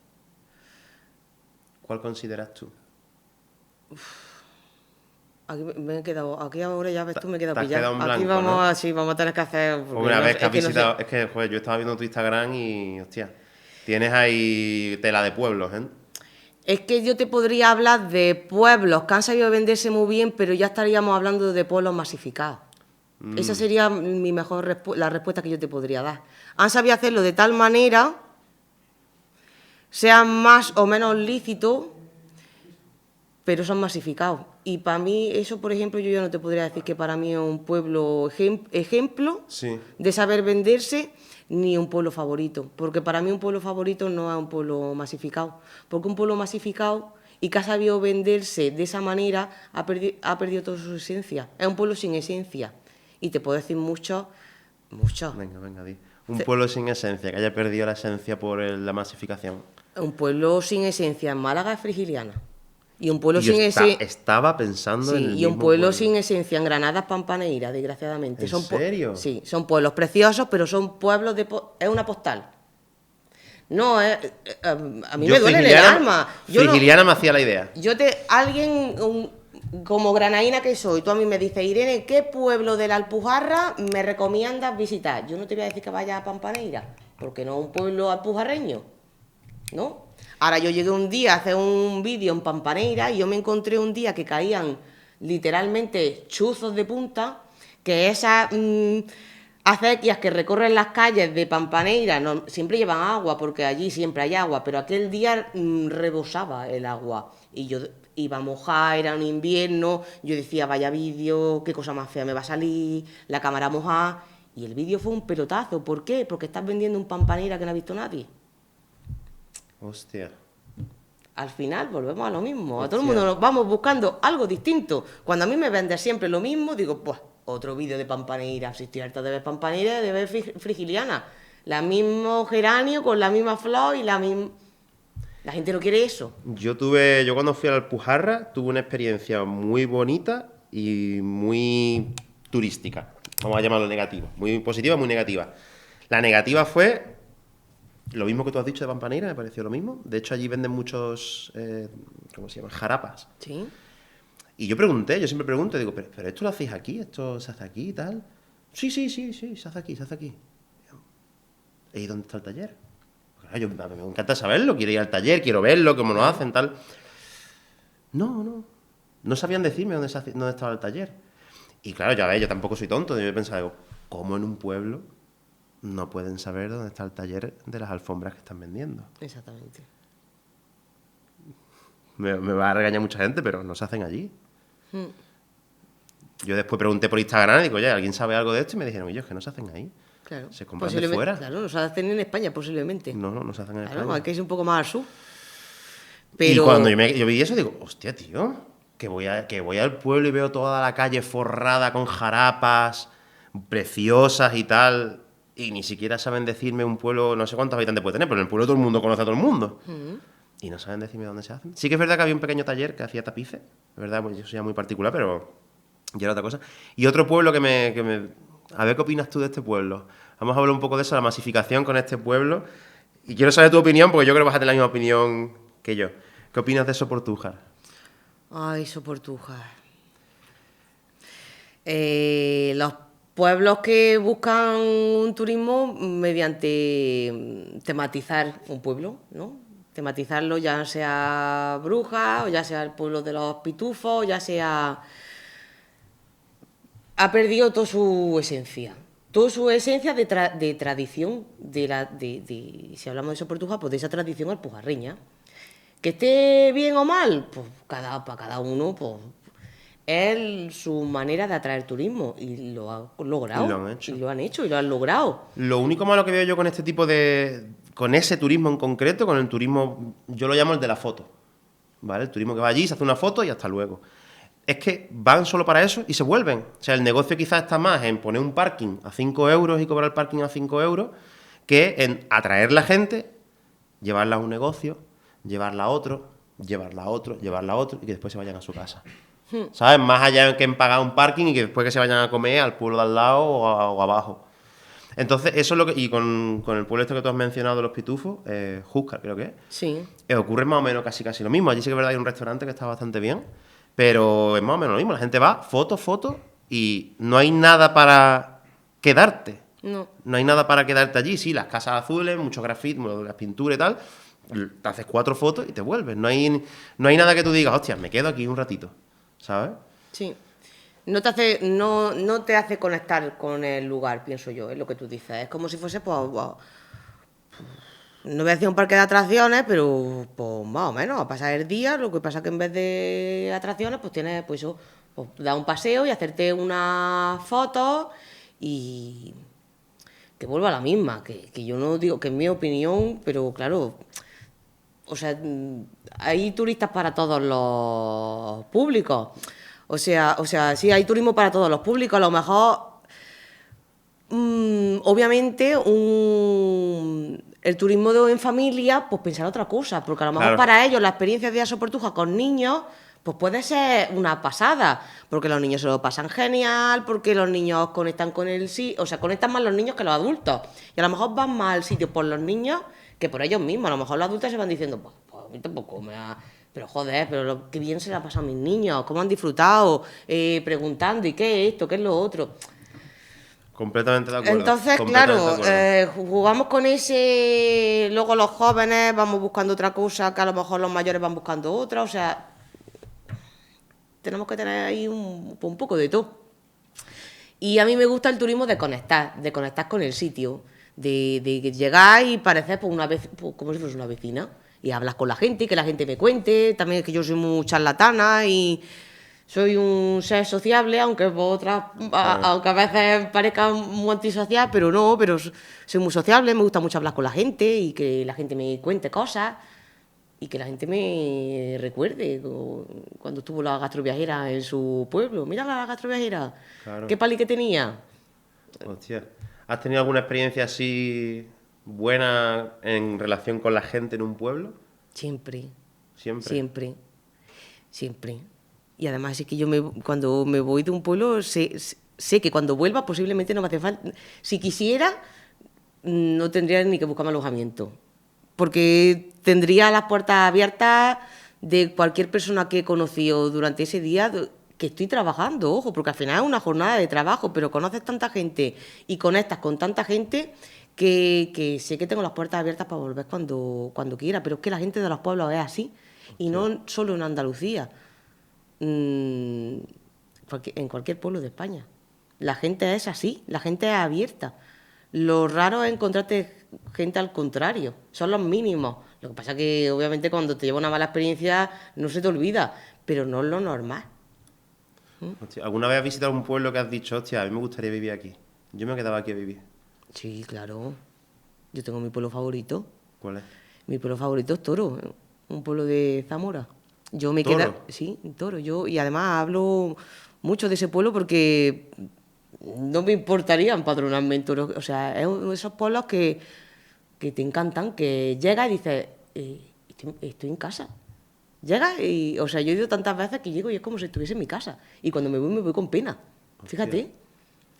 ¿Cuál consideras tú? Aquí me he quedado, aquí ahora ya ves tú, me he quedado Te has pillado. quedado en Aquí blanco, vamos ¿no? a, sí, vamos a tener que hacer... porque Una no vez sé- que has es que no sé. visitado, es que, joder, yo estaba viendo tu Instagram y, hostia, tienes ahí tela de pueblos, ¿eh? Es que yo te podría hablar de pueblos que han sabido venderse muy bien, pero ya estaríamos hablando de pueblos masificados. Esa sería mi mejor la respuesta que yo te podría dar. Han sabido hacerlo de tal manera, sean más o menos lícitos, pero son masificados. Y para mí, eso, por ejemplo, yo ya no te podría decir que para mí es un pueblo ejemplo Sí. de saber venderse, ni un pueblo favorito. Porque para mí un pueblo favorito no es un pueblo masificado. Porque un pueblo masificado y que ha sabido venderse de esa manera ha perdido toda su esencia. Es un pueblo sin esencia. Y te puedo decir muchos. Venga, di. Un pueblo sin esencia, que haya perdido la esencia por la masificación. Un pueblo sin esencia en Málaga es Frigiliana. Y un pueblo Y yo sin esencia... estaba pensando en Sí, el y un mismo pueblo pueblo. sin esencia en Granada es Pampaneira, desgraciadamente. ¿En serio? Sí, son pueblos preciosos, pero son pueblos es una postal. No, a mí Yo me duele en el alma. Yo no, Frigiliana me hacía la idea. como granadina que soy, tú a mí me dices: Irene, ¿qué pueblo de la Alpujarra me recomiendas visitar? Yo no te voy a decir que vayas a Pampaneira, porque no es un pueblo alpujarreño, ¿no? Ahora yo llegué un día a hacer un vídeo en Pampaneira y yo me encontré un día que caían literalmente chuzos de punta, que esas acequias que recorren las calles de Pampaneira siempre llevan agua, porque allí siempre hay agua, pero aquel día rebosaba el agua y yo iba a mojar, era un invierno, yo decía: vaya vídeo, qué cosa más fea me va a salir, la cámara mojada, y el vídeo fue un pelotazo. ¿Por qué? Porque estás vendiendo un Pampaneira que no ha visto nadie. Hostia. al final volvemos a lo mismo. A todo el Hostia. mundo nos vamos buscando algo distinto. Cuando a mí me vende siempre lo mismo, digo, pues, otro vídeo de Pampaneira. Si estoy harta de ver Pampaneira, de ver Frigiliana. La mismo geranio con la misma flor y la misma... La gente no quiere eso. Yo cuando fui a la Alpujarra, tuve una experiencia muy bonita y muy turística. Vamos a llamarlo negativa. Muy positiva, muy negativa. La negativa fue lo mismo que tú has dicho de Pampaneira, me pareció lo mismo. De hecho, allí venden muchos, ¿cómo se llaman? Jarapas. Sí. Y yo siempre pregunto, digo, ¿pero esto lo hacéis aquí? ¿Esto se hace aquí y tal? Sí, se hace aquí, se hace aquí. ¿Y dónde está el taller? Claro, a mí me encanta saberlo, quiero ir al taller, quiero verlo, cómo lo hacen, tal. No sabían decirme dónde estaba el taller. Y claro, ya ves, yo tampoco soy tonto, yo pensaba, digo, ¿cómo en un pueblo no pueden saber dónde está el taller de las alfombras que están vendiendo? Exactamente. Me va a regañar mucha gente, pero no se hacen allí. Yo después pregunté por Instagram y digo, oye, ¿alguien sabe algo de esto? Y me dijeron, oye, es que no se hacen ahí. Claro. Se compran de fuera. Claro, nos hacen en España posiblemente. No se hacen en Claro, España. hay que ir un poco más al sur. Y Pero... cuando yo vi eso, digo, hostia, tío, que voy al pueblo y veo toda la calle forrada con jarapas preciosas y tal, y ni siquiera saben decirme un pueblo, no sé cuántos habitantes puede tener, pero en el pueblo todo el mundo conoce a todo el mundo. Y no saben decirme dónde se hacen. Sí que es verdad que había un pequeño taller que hacía tapices, es verdad, pues yo soy ya muy particular, pero ya era otra cosa. Y otro pueblo a ver qué opinas tú de este pueblo. Vamos a hablar un poco de eso, la masificación con este pueblo. Y quiero saber tu opinión, porque yo creo que vas a tener la misma opinión que yo. ¿Qué opinas de Soportújar? Ay, Soportuja. Los pueblos que buscan un turismo mediante tematizar un pueblo, ¿no? Tematizarlo ya sea Brujas, o ya sea el pueblo de los pitufos, ya sea... Ha perdido toda su esencia. Toda su esencia de tradición, si hablamos de Soportuja, pues de esa tradición alpujarreña. Que esté bien o mal, pues para cada uno, pues es su manera de atraer turismo y lo ha logrado. Y lo han hecho. Y lo han hecho y lo han logrado. Lo único malo que veo yo con este tipo con ese turismo en concreto, con el turismo, yo lo llamo el de la foto, ¿vale? El turismo que va allí, se hace una foto y hasta luego. Es que van solo para eso y se vuelven. O sea, el negocio quizás está más en poner un parking a 5 euros y cobrar el parking a 5 euros que en atraer la gente, llevarla a un negocio, llevarla a otro, llevarla a otro, llevarla a otro y que después se vayan a su casa. ¿Sabes? Más allá que en pagar un parking y que después que se vayan a comer al pueblo de al lado o abajo. Entonces, eso es lo que... Y con el pueblo este que tú has mencionado de los pitufos, Júzcar creo que es, Sí. ocurre más o menos casi lo mismo. Allí sí que es verdad, hay un restaurante que está bastante bien, pero es más o menos lo mismo. La gente va, foto, y no hay nada para quedarte. No. No hay nada para quedarte allí. Sí, las casas azules, muchos grafitis, las pinturas y tal. Te haces 4 fotos y te vuelves. No hay nada que tú digas, hostia, me quedo aquí un ratito. ¿Sabes? Sí. No te hace conectar con el lugar, pienso yo, es lo que tú dices. Es como si fuese, pues, no voy a decir un parque de atracciones, pero pues más o menos, a pasar el día. Lo que pasa que en vez de atracciones, pues tienes, pues eso, pues, dar un paseo y hacerte unas fotos y que vuelva a la misma, que yo no digo que es mi opinión, pero claro, o sea, hay turistas para todos los públicos. O sea, sí, hay turismo para todos los públicos. A lo mejor, obviamente, el turismo en familia, pues pensar otra cosa, porque a lo mejor Claro. para ellos la experiencia de ir a Soportuja con niños, pues puede ser una pasada, porque los niños se lo pasan genial, porque los niños conectan con el sitio, o sea, conectan más los niños que los adultos. Y a lo mejor van más al sitio por los niños que por ellos mismos. A lo mejor los adultos se van diciendo, pues a mí tampoco me ha... Pero joder, qué bien se le ha pasado a mis niños, cómo han disfrutado, preguntando, ¿y qué es esto? ¿Qué es lo otro? Completamente de acuerdo. Entonces, completamente claro, de acuerdo. jugamos con ese... Luego los jóvenes vamos buscando otra cosa, que a lo mejor los mayores van buscando otra, o sea... Tenemos que tener ahí un poco de todo. Y a mí me gusta el turismo de conectar con el sitio, de llegar y parecer pues, pues, como si fuese una vecina. Y hablas con la gente, que la gente me cuente. También es que yo soy muy charlatana y soy un ser sociable, aunque aunque a veces parezca muy antisocial, pero no, pero soy muy sociable, me gusta mucho hablar con la gente y que la gente me cuente cosas. y que la gente me recuerde cuando estuvo la gastroviajera en su pueblo. Mira la gastroviajera, Claro. qué pali que tenía. Hostia. ¿Has tenido alguna experiencia así buena en relación con la gente en un pueblo? Siempre, Siempre. siempre, siempre. Y además es que cuando me voy de un pueblo sé que cuando vuelva posiblemente no me hace falta. Si quisiera, no tendría ni que buscarme alojamiento. Porque tendría las puertas abiertas de cualquier persona que he conocido durante ese día que estoy trabajando, ojo, porque al final es una jornada de trabajo, pero conoces tanta gente y conectas con tanta gente que sé que tengo las puertas abiertas para volver cuando quiera, pero es que la gente de los pueblos es así, y no solo en Andalucía, en cualquier pueblo de España. La gente es así, la gente es abierta. Lo raro es encontrarte gente al contrario, son los mínimos. Lo que pasa es que obviamente cuando te lleva una mala experiencia no se te olvida, pero no es lo normal. Hostia, ¿alguna vez has visitado un pueblo que has dicho, hostia, a mí me gustaría vivir aquí? Yo me quedaba aquí a vivir. Sí, claro. Yo tengo mi pueblo favorito. ¿Cuál es? Mi pueblo favorito es Toro, un pueblo de Zamora. Yo me ¿Toro? quedo, sí, Toro. Y además hablo mucho de ese pueblo porque no me importaría empadronarme en Toro. O sea, es uno de esos pueblos que te encantan, que llegas y dices, estoy en casa. Llegas y, o sea, yo he ido tantas veces que llego y es como si estuviese en mi casa. Y cuando me voy con pena. Fíjate.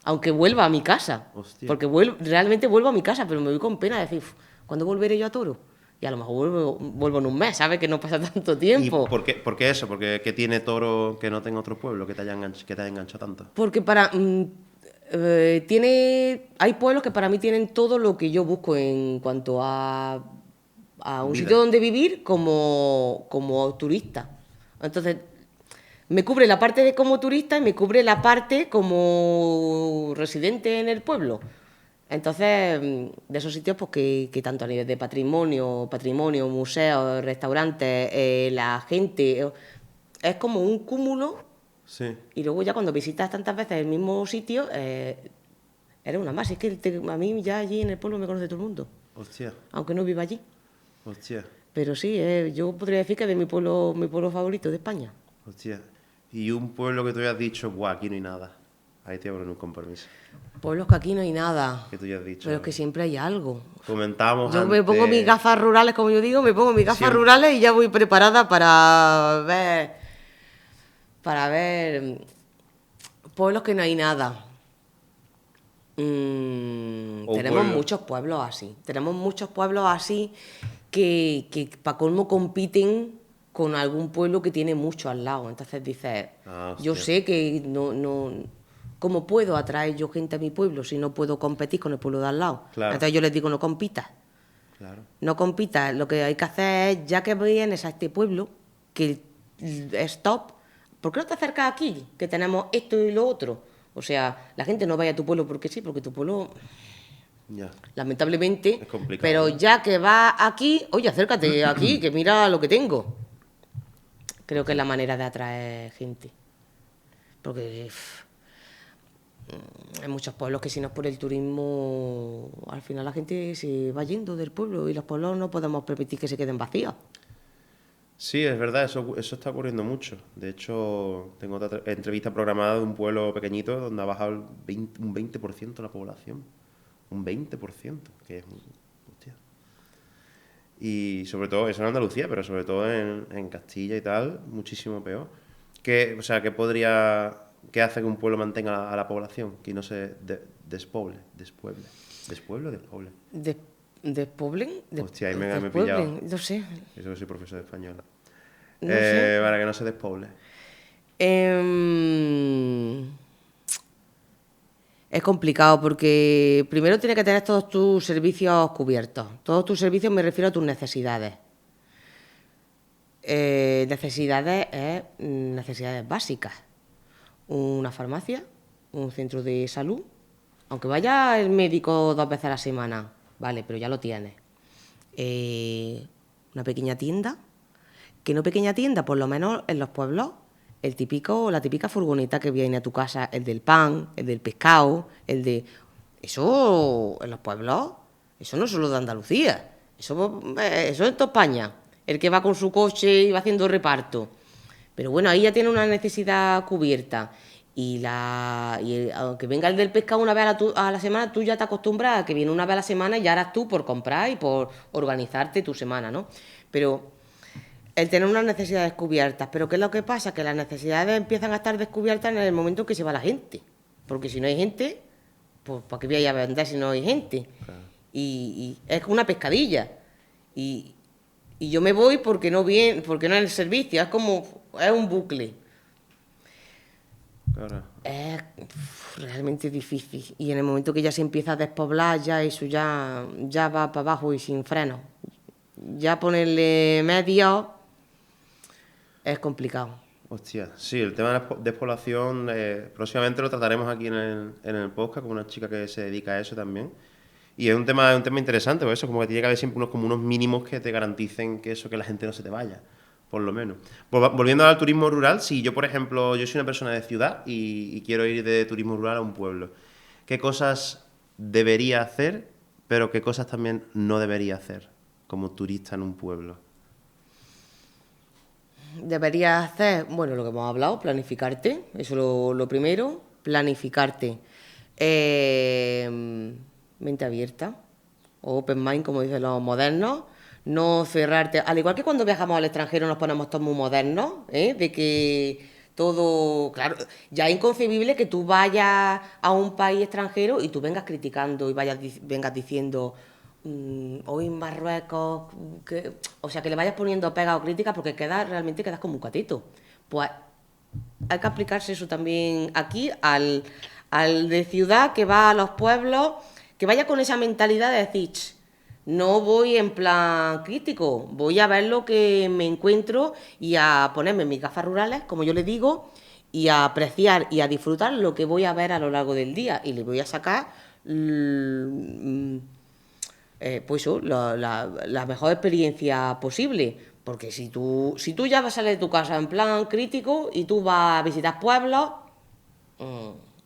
Aunque vuelva a mi casa. Hostia. Porque realmente vuelvo a mi casa, pero me voy con pena de decir, ¿cuándo volveré yo a Toro? Y a lo mejor vuelvo en un mes, ¿sabes? Que no pasa tanto ¿Y tiempo. por qué eso? ¿Porque qué tiene Toro que no tenga otro pueblo que te haya enganchado tanto? Porque hay pueblos que para mí tienen todo lo que yo busco en cuanto a un Vida. sitio donde vivir como turista. Entonces, me cubre la parte de como turista y me cubre la parte como residente en el pueblo. Entonces, de esos sitios, pues que tanto a nivel de patrimonio, museos, restaurantes, la gente, es como un cúmulo. Sí. Y luego ya cuando visitas tantas veces el mismo sitio, eres una más. Es que a mí ya allí en el pueblo me conoce todo el mundo, Hostia. aunque no viva allí. Hostia. Pero sí, yo podría decir que es de mi pueblo favorito de España. Hostia. Y un pueblo que tú hayas dicho, buah, aquí no hay nada. Ahí te abro un compromiso. Pueblos que aquí no hay nada, Que tú ya has dicho. pero es que siempre hay algo. Comentamos Yo antes. me pongo mis gafas rurales, como yo digo, me pongo mis gafas Siempre. rurales y ya voy preparada para ver pueblos que no hay nada. O Tenemos pueblo. muchos pueblos así que para colmo compiten con algún pueblo que tiene mucho al lado. Entonces dices, yo hostia. sé que no, ¿cómo puedo atraer yo gente a mi pueblo si no puedo competir con el pueblo de al lado? Claro. Entonces yo les digo, no compitas. Claro. No compitas, lo que hay que hacer es, ya que vienes a este pueblo, que es top, ¿por qué no te acercas aquí? Que tenemos esto y lo otro. O sea, la gente no vaya a tu pueblo porque sí, porque tu pueblo, Ya. lamentablemente, Es complicado, pero ¿no? ya que vas aquí, oye, acércate aquí, que mira lo que tengo. Creo que es la manera de atraer gente. Porque hay muchos pueblos que si no es por el turismo, al final la gente se va yendo del pueblo y los pueblos no podemos permitir que se queden vacíos. Sí, es verdad, eso está ocurriendo mucho. De hecho, tengo otra entrevista programada de un pueblo pequeñito donde ha bajado un 20% la población. Un 20%, que es... Hostia. Y sobre todo, eso en Andalucía, pero sobre todo en Castilla y tal, muchísimo peor. O sea, ¿qué hace que un pueblo mantenga a la población? Que no se despueble. ¿Despueble? ¿Despoblen? Hostia, ahí me he Despueblen, pillado. no sé. Eso que soy profesor de español. No sé. Para que no se despoble. Es complicado porque primero tienes que tener todos tus servicios cubiertos. Todos tus servicios me refiero a tus necesidades. Necesidades básicas. Una farmacia, un centro de salud, aunque vaya el médico 2 veces a la semana, vale, pero ya lo tienes. Una pequeña tienda, que no pequeña tienda, por lo menos en los pueblos, la típica furgoneta que viene a tu casa, el del pan, el del pescado, Eso en los pueblos, eso no es solo de Andalucía, eso es de toda España. el que va con su coche y va haciendo reparto. Pero bueno, ahí ya tiene una necesidad cubierta. Aunque venga el del pescado una vez a la semana, tú ya te acostumbras a que viene una vez a la semana y ya harás tú por comprar y por organizarte tu semana, ¿no? Pero el tener unas necesidades cubiertas. Pero ¿qué es lo que pasa? Que las necesidades empiezan a estar descubiertas en el momento en que se va la gente. Porque si no hay gente, pues ¿para qué voy a ir a vender si no hay gente? Claro. Y es una pescadilla. Y, y yo me voy porque no es el servicio, es un bucle. Claro. Es realmente difícil. Y en el momento que ya se empieza a despoblar, ya eso ya va para abajo y sin freno. Ya ponerle medios es complicado. Hostia, sí, el tema de la despoblación, próximamente lo trataremos aquí en el podcast con una chica que se dedica a eso también. Y es un tema interesante, pues eso, como que tiene que haber siempre como unos mínimos que te garanticen que la gente no se te vaya, por lo menos. Volviendo al turismo rural, si yo, por ejemplo, yo soy una persona de ciudad y quiero ir de turismo rural a un pueblo, ¿qué cosas debería hacer, pero qué cosas también no debería hacer como turista en un pueblo? Deberías hacer, bueno, lo que hemos hablado, planificarte, eso lo primero, planificarte. Mente abierta, o open mind, como dicen los modernos, no cerrarte, al igual que cuando viajamos al extranjero nos ponemos todos muy modernos, de que todo, claro, ya es inconcebible que tú vayas a un país extranjero y tú vengas criticando y vengas diciendo hoy en Marruecos, o sea, que le vayas poniendo pega o crítica porque realmente quedas como un catito. Pues hay que aplicarse eso también aquí al de ciudad que va a los pueblos, que vaya con esa mentalidad de decir, no voy en plan crítico, voy a ver lo que me encuentro y a ponerme mis gafas rurales, como yo le digo, y a apreciar y a disfrutar lo que voy a ver a lo largo del día y le voy a sacar pues eso, la mejor experiencia posible. Porque si tú ya vas a salir de tu casa en plan crítico y tú vas a visitar pueblos,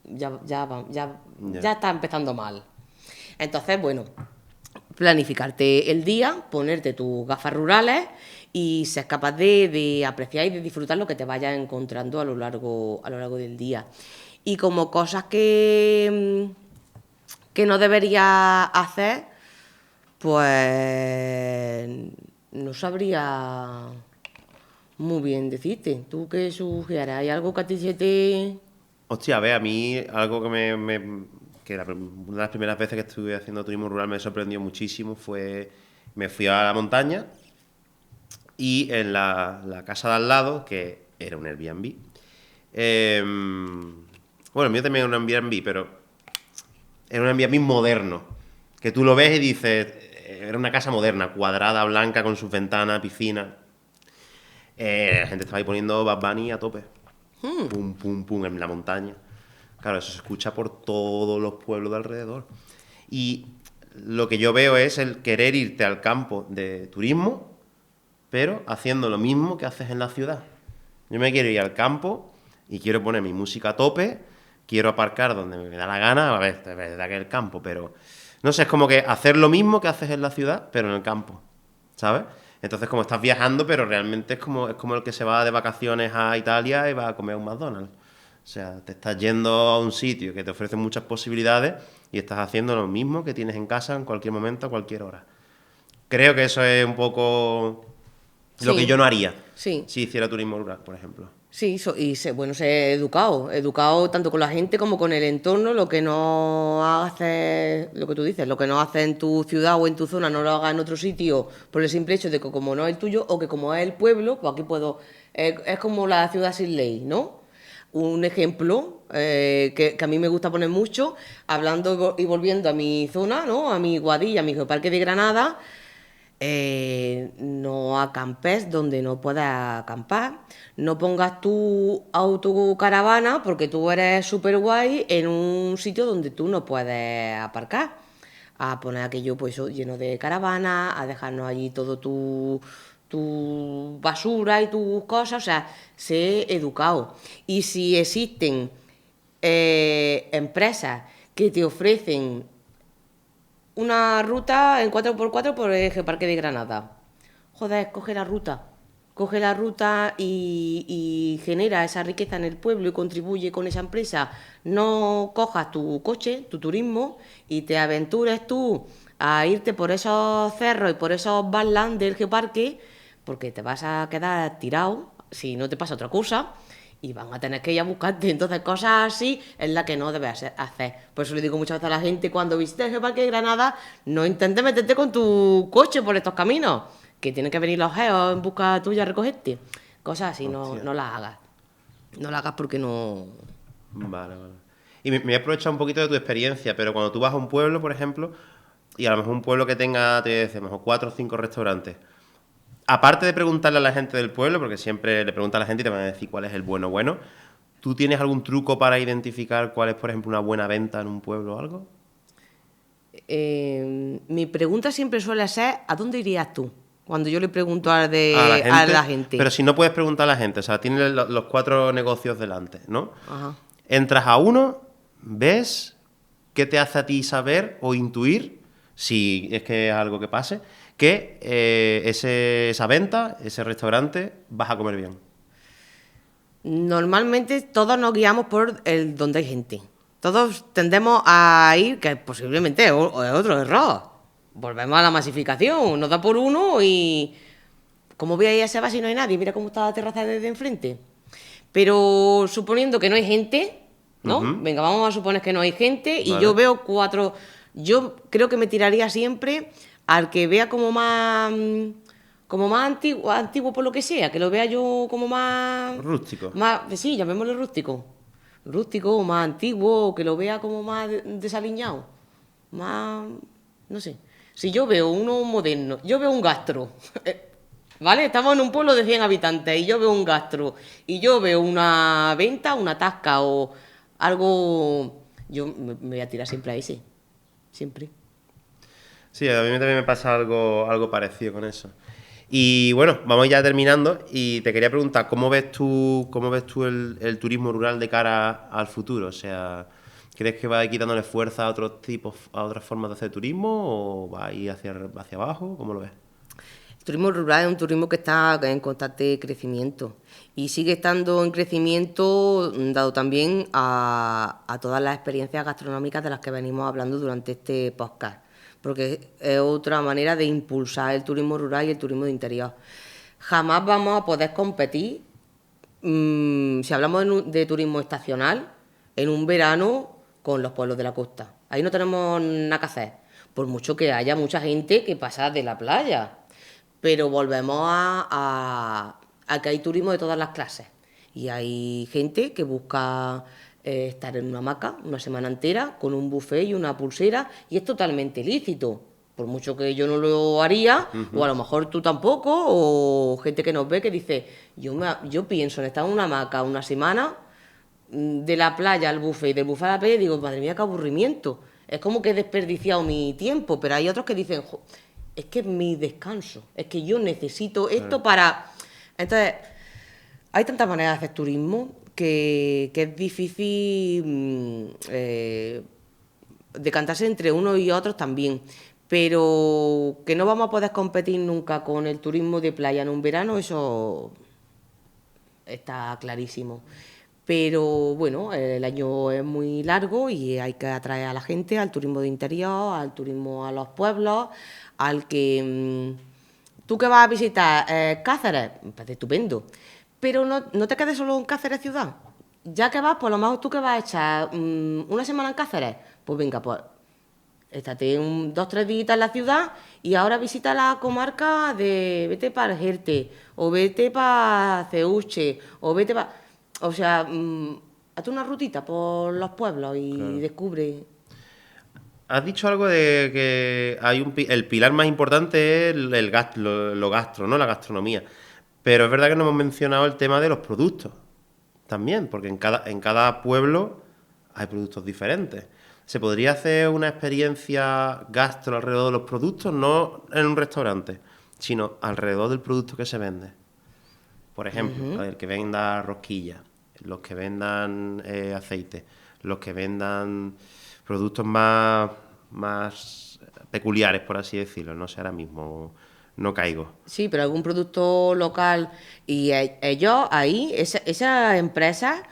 ya está empezando mal. Entonces, bueno, planificarte el día, ponerte tus gafas rurales y ser capaz de apreciar y de disfrutar lo que te vayas encontrando a lo largo del día. Y como cosas que no deberías hacer, pues no sabría muy bien decirte. ¿Tú qué sugieres? ¿Hay algo que a ti se te...? Hostia, a ver, a mí algo que una de las primeras veces que estuve haciendo turismo rural me sorprendió muchísimo fue, me fui a la montaña y en la casa de al lado, que era un Airbnb, bueno, el mío también era un Airbnb, pero era un Airbnb moderno, que tú lo ves y dices, era una casa moderna, cuadrada, blanca, con sus ventanas, piscina. La gente estaba ahí poniendo Bad Bunny a tope. Pum, pum, pum, en la montaña. Claro, eso se escucha por todos los pueblos de alrededor. Y lo que yo veo es el querer irte al campo de turismo, pero haciendo lo mismo que haces en la ciudad. Yo me quiero ir al campo y quiero poner mi música a tope, quiero aparcar donde me da la gana, a ver, es verdad que es el campo, pero no sé, es como que hacer lo mismo que haces en la ciudad, pero en el campo, ¿sabes? Entonces, como estás viajando, pero realmente es como el que se va de vacaciones a Italia y va a comer un McDonald's. O sea, te estás yendo a un sitio que te ofrece muchas posibilidades y estás haciendo lo mismo que tienes en casa en cualquier momento, a cualquier hora. Creo que eso es un poco lo que Sí, yo no haría sí. si hiciera turismo rural, por ejemplo. Sí, bueno, ser educado tanto con la gente como con el entorno, lo que no haces, lo que tú dices, lo que no haces en tu ciudad o en tu zona no lo hagas en otro sitio por el simple hecho de que como no es el tuyo o que como es el pueblo, pues aquí es como la ciudad sin ley, ¿no? Un ejemplo que a mí me gusta poner mucho, hablando y volviendo a mi zona, ¿no? A mi Guadilla, a mi Geoparque de Granada. No acampes donde no puedas acampar. No pongas tu autocaravana porque tú eres súper guay en un sitio donde tú no puedes aparcar. A poner aquello pues lleno de caravanas, a dejarnos allí todo tu basura y tus cosas. O sea, sé educado. Y si existen empresas que te ofrecen una ruta en 4x4 por el Geoparque de Granada. joder, coge la ruta y genera esa riqueza en el pueblo y contribuye con esa empresa. No cojas tu coche, tu turismo, y te aventures tú a irte por esos cerros y por esos badlands del geoparque, porque te vas a quedar tirado si no te pasa otra cosa y van a tener que ir a buscarte. Entonces, cosas así es la que no debes hacer. Por eso le digo muchas veces a la gente, cuando visites el Geoparque de Granada, no intentes meterte con tu coche por estos caminos, que tienen que venir los geos en busca tuya a recogerte. Cosas así, no, Hostia. no las hagas. No las hagas porque no... Vale, vale. Y me voy a aprovechar un poquito de tu experiencia, pero cuando tú vas a un pueblo, por ejemplo, y a lo mejor un pueblo que tenga, te decimos, 4 o 5 restaurantes, aparte de preguntarle a la gente del pueblo, porque siempre le preguntas a la gente y te van a decir cuál es el bueno bueno, ¿tú tienes algún truco para identificar cuál es, por ejemplo, una buena venta en un pueblo o algo? Mi pregunta siempre suele ser, ¿a dónde irías tú? Cuando yo le pregunto A la a gente, la gente. pero si no puedes preguntar a la gente, o sea, tienes los 4 negocios delante, ¿no? Ajá. Entras a uno, ves qué te hace a ti saber o intuir, si es que es algo que pase, que esa venta, ese restaurante, vas a comer bien. Normalmente todos nos guiamos por el donde hay gente. Todos tendemos a ir, que posiblemente es otro error. Volvemos a la masificación, nos da por uno y como voy a ir a ese bar si no hay nadie, mira cómo está la terraza desde enfrente. Pero suponiendo que no hay gente, ¿no? Ujú, Venga, vamos a suponer que no hay gente y yo ¿vale? veo 4. Yo creo que me tiraría siempre al que vea como más antiguo, antiguo por lo que sea, que lo vea yo como Rústico. más, sí, llamémosle rústico. Rústico o más antiguo, o que lo vea como más desaliñado. Más, no sé. Si yo veo uno moderno, yo veo un gastro, ¿vale? Estamos en un pueblo de 100 habitantes y yo veo un gastro y yo veo una venta, una tasca o algo, yo me voy a tirar siempre a ese, siempre. Sí, a mí también me pasa algo parecido con eso. Y bueno, vamos ya terminando y te quería preguntar, ¿cómo ves tú el turismo rural de cara al futuro? O sea, ¿crees que va a ir quitándole fuerza a otros tipos, a otras formas de hacer turismo o va a ir hacia abajo? ¿Cómo lo ves? El turismo rural es un turismo que está en constante crecimiento y sigue estando en crecimiento dado también a todas las experiencias gastronómicas de las que venimos hablando durante este podcast, porque es otra manera de impulsar el turismo rural y el turismo de interior. Jamás vamos a poder competir, si hablamos de turismo estacional, en un verano con los pueblos de la costa. Ahí no tenemos nada que hacer, por mucho que haya mucha gente que pasa de la playa, pero volvemos a que hay turismo de todas las clases. Y hay gente que busca estar en una hamaca una semana entera con un buffet y una pulsera, y es totalmente lícito. Por mucho que yo no lo haría, o a lo mejor tú tampoco, o gente que nos ve que dice, yo pienso en estar en una hamaca una semana, de la playa al buffet y del buffet a la playa, y digo, madre mía, qué aburrimiento. Es como que he desperdiciado mi tiempo, pero hay otros que dicen, es que es mi descanso, es que yo necesito esto Claro. para... Entonces, hay tantas maneras de hacer turismo que es difícil decantarse entre unos y otros también. Pero que no vamos a poder competir nunca con el turismo de playa en un verano, eso está clarísimo. Pero bueno, el año es muy largo y hay que atraer a la gente al turismo de interior, al turismo a los pueblos, al que tú que vas a visitar Cáceres, me parece estupendo, pero no te quedes solo en Cáceres ciudad. Ya que vas, por lo mejor tú que vas a echar una semana en Cáceres, pues venga, pues estate 2 o 3 días en la ciudad y ahora visita la comarca de vete para Jerte, o vete para Ceuche, o vete para... O sea, hazte una rutita por los pueblos y Claro. descubre... Has dicho algo de que el pilar más importante es lo gastro, ¿no? La gastronomía. Pero es verdad que no hemos mencionado el tema de los productos también, porque en cada pueblo hay productos diferentes. ¿Se podría hacer una experiencia gastro alrededor de los productos? No en un restaurante, sino alrededor del producto que se vende. Por ejemplo, el que venda rosquillas, los que vendan aceite, los que vendan productos más peculiares, por así decirlo. No sé ahora mismo. no caigo. Sí, pero algún producto local. Y ellos ahí, esas empresas,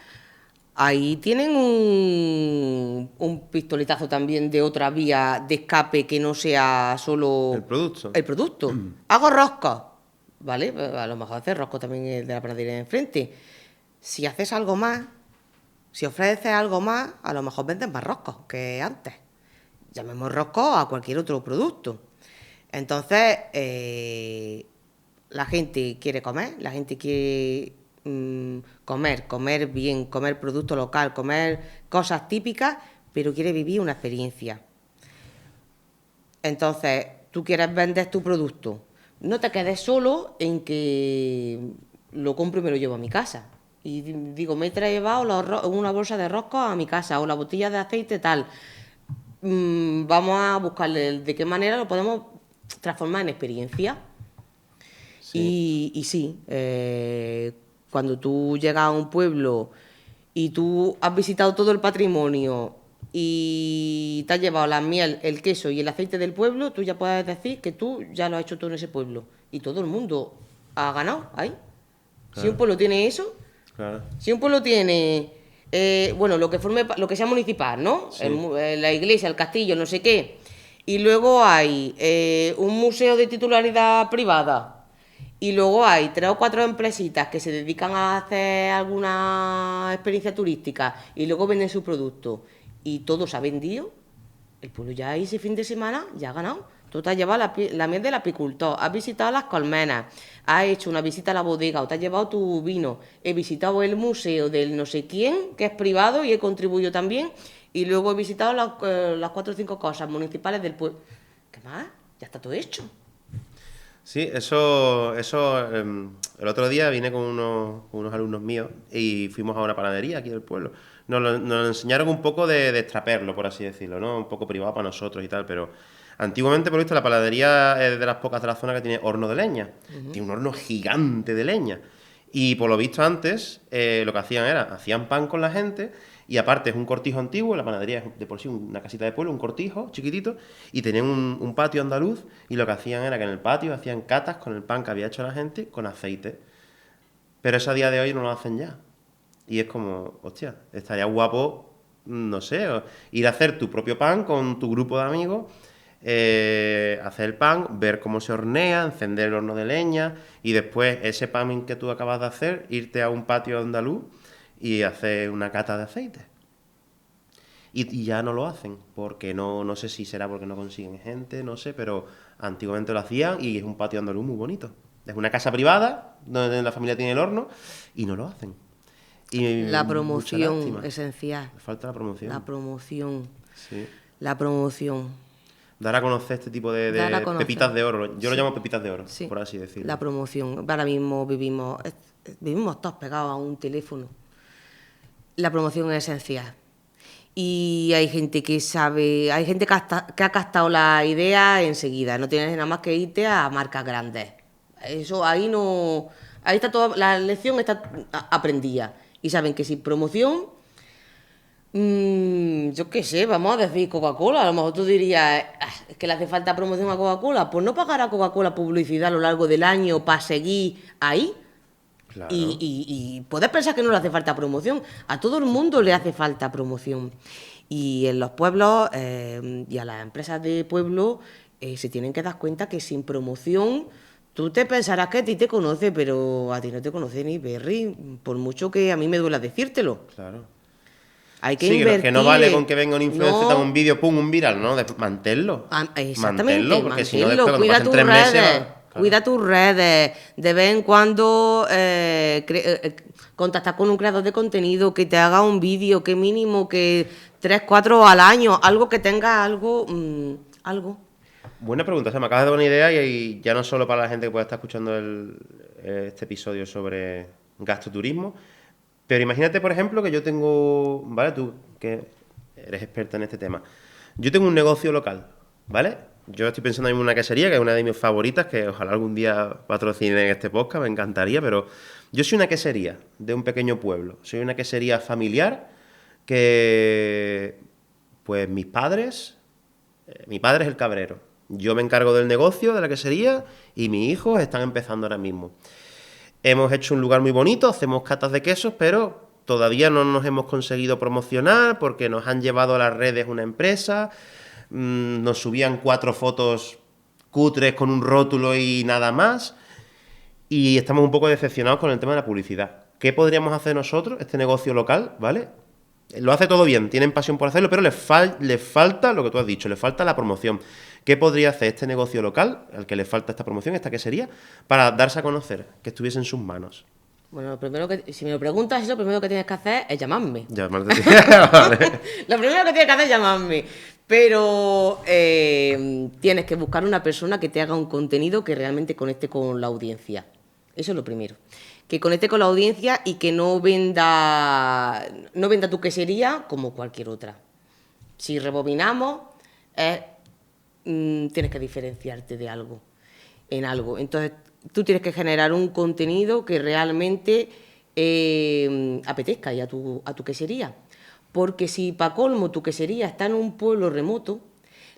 ahí tienen un pistoletazo también de otra vía de escape que no sea El solo producto. el producto. Hago roscos, ¿vale? A lo mejor haces roscos también de la panadería de enfrente. Si haces algo más, si ofreces algo más, a lo mejor vendes más roscos que antes. Llamemos roscos a cualquier otro producto. Entonces, la gente quiere comer, la gente quiere comer bien, comer producto local, comer cosas típicas, pero quiere vivir una experiencia. Entonces, tú quieres vender tu producto. No te quedes solo en que lo compro y me lo llevo a mi casa. Y digo, me he llevado una bolsa de roscos a mi casa o la botella de aceite tal. Vamos a buscarle de qué manera lo podemos transformar en experiencia. Sí. Y sí, cuando tú llegas a un pueblo y tú has visitado todo el patrimonio y te has llevado la miel, el queso y el aceite del pueblo, tú ya puedes decir que tú ya lo has hecho todo en ese pueblo. Y todo el mundo ha ganado ahí. Si un Claro, pueblo tiene eso, claro. si un pueblo tiene, bueno, lo que sea municipal, ¿no? Sí. La iglesia, el castillo, no sé qué. Y luego hay un museo de titularidad privada. Y luego hay 3 o 4 empresitas que se dedican a hacer alguna experiencia turística y luego venden su producto. Y todo se ha vendido. El pueblo ya ese fin de semana ya ha ganado. Tú te has llevado la miel del apicultor, has visitado las colmenas, has hecho una visita a la bodega o te has llevado tu vino, he visitado el museo del no sé quién, que es privado y he contribuido también, y luego he visitado las 4 o 5 cosas municipales del pueblo. ¿Qué más? Ya está todo hecho. Sí, eso el otro día vine con unos alumnos míos y fuimos a una panadería aquí del pueblo. Nos enseñaron un poco de extraperlo, por así decirlo, ¿no? Un poco privado para nosotros y tal, pero antiguamente, por lo visto, la panadería es de las pocas de la zona que tiene horno de leña. Tiene un horno gigante de leña. Y por lo visto antes, lo que hacían era, hacían pan con la gente y aparte es un cortijo antiguo, la panadería es de por sí una casita de pueblo, un cortijo chiquitito, y tenían un patio andaluz y lo que hacían era que en el patio hacían catas con el pan que había hecho la gente con aceite. Pero eso a día de hoy no lo hacen ya. Y es como, hostia, estaría guapo, no sé, ir a hacer tu propio pan con tu grupo de amigos, hacer el pan, ver cómo se hornea, encender el horno de leña y después ese pan que tú acabas de hacer, irte a un patio andaluz y hacer una cata de aceite. Y ya no lo hacen, porque no sé si será porque no consiguen gente, no sé, pero antiguamente lo hacían y es un patio andaluz muy bonito. Es una casa privada donde la familia tiene el horno y no lo hacen. Y La mucha promoción lástima. esencial. Falta la promoción. La promoción. Sí. La promoción. Dar a conocer este tipo Dar a de conocer. pepitas de oro. Yo lo Sí, llamo pepitas de oro, sí. por así decirlo. La promoción. Ahora mismo vivimos todos pegados a un teléfono. La promoción es esencial. Y hay gente que sabe, hay gente que ha captado la idea enseguida. No tienes nada más que irte a marcas grandes. Eso ahí no, ahí está toda la lección está aprendida. Y saben que sin promoción, yo qué sé, vamos a decir Coca-Cola. A lo mejor tú dirías, es que le hace falta promoción a Coca-Cola. Pues no pagará Coca-Cola publicidad a lo largo del año para seguir ahí. Claro. Y puedes pensar que no le hace falta promoción. A todo el mundo le hace falta promoción. Y en los pueblos y a las empresas de pueblo se tienen que dar cuenta que sin promoción tú te pensarás que a ti te conoce, pero a ti no te conoce ni Berry, por mucho que a mí me duela decírtelo. Claro. Hay que Sí, que no vale con invertir. que venga un influencer, te haga un No, vídeo, pum, un viral, ¿no? Manténlo. exactamente, Manténlo, porque si no, después manténlo, cuando cuida pasen tus 3 meses redes, va. Claro. cuida tus redes, de vez en cuando contactar con un creador de contenido que te haga un vídeo, que mínimo que 3, 4 al año, algo que tenga algo, algo. Buena pregunta, se me acaba de dar una idea y ya no solo para la gente que pueda estar escuchando este episodio sobre gastoturismo, pero imagínate, por ejemplo, que yo tengo, ¿vale? Tú que eres experta en este tema. Yo tengo un negocio local, ¿vale? Yo estoy pensando en una quesería, que es una de mis favoritas, que ojalá algún día patrocinen este podcast, me encantaría, pero yo soy una quesería de un pequeño pueblo. Soy una quesería familiar que, pues mis padres, mi padre es el cabrero, Yo me encargo del negocio, de la quesería, y mis hijos están empezando ahora mismo. Hemos hecho un lugar muy bonito, hacemos catas de quesos, pero todavía no nos hemos conseguido promocionar porque nos han llevado a las redes una empresa, nos subían 4 fotos cutres con un rótulo y nada más, y estamos un poco decepcionados con el tema de la publicidad. ¿Qué podríamos hacer nosotros, este negocio local, ¿vale? Lo hace todo bien, tienen pasión por hacerlo, pero les falta lo que tú has dicho, les falta la promoción. ¿Qué podría hacer este negocio local, al que le falta esta promoción, esta quesería, para darse a conocer, que estuviese en sus manos? Bueno, lo primero que, si me lo preguntas, lo primero que tienes que hacer es llamarme. Llamarte. Vale. Lo primero que tienes que hacer es llamarme. Pero tienes que buscar una persona que te haga un contenido que realmente conecte con la audiencia. Eso es lo primero. Que conecte con la audiencia y que no venda tu quesería como cualquier otra. Si rebobinamos, tienes que diferenciarte de algo, en algo. Entonces, tú tienes que generar un contenido que realmente apetezca y a tu quesería. Porque si para colmo tu quesería está en un pueblo remoto,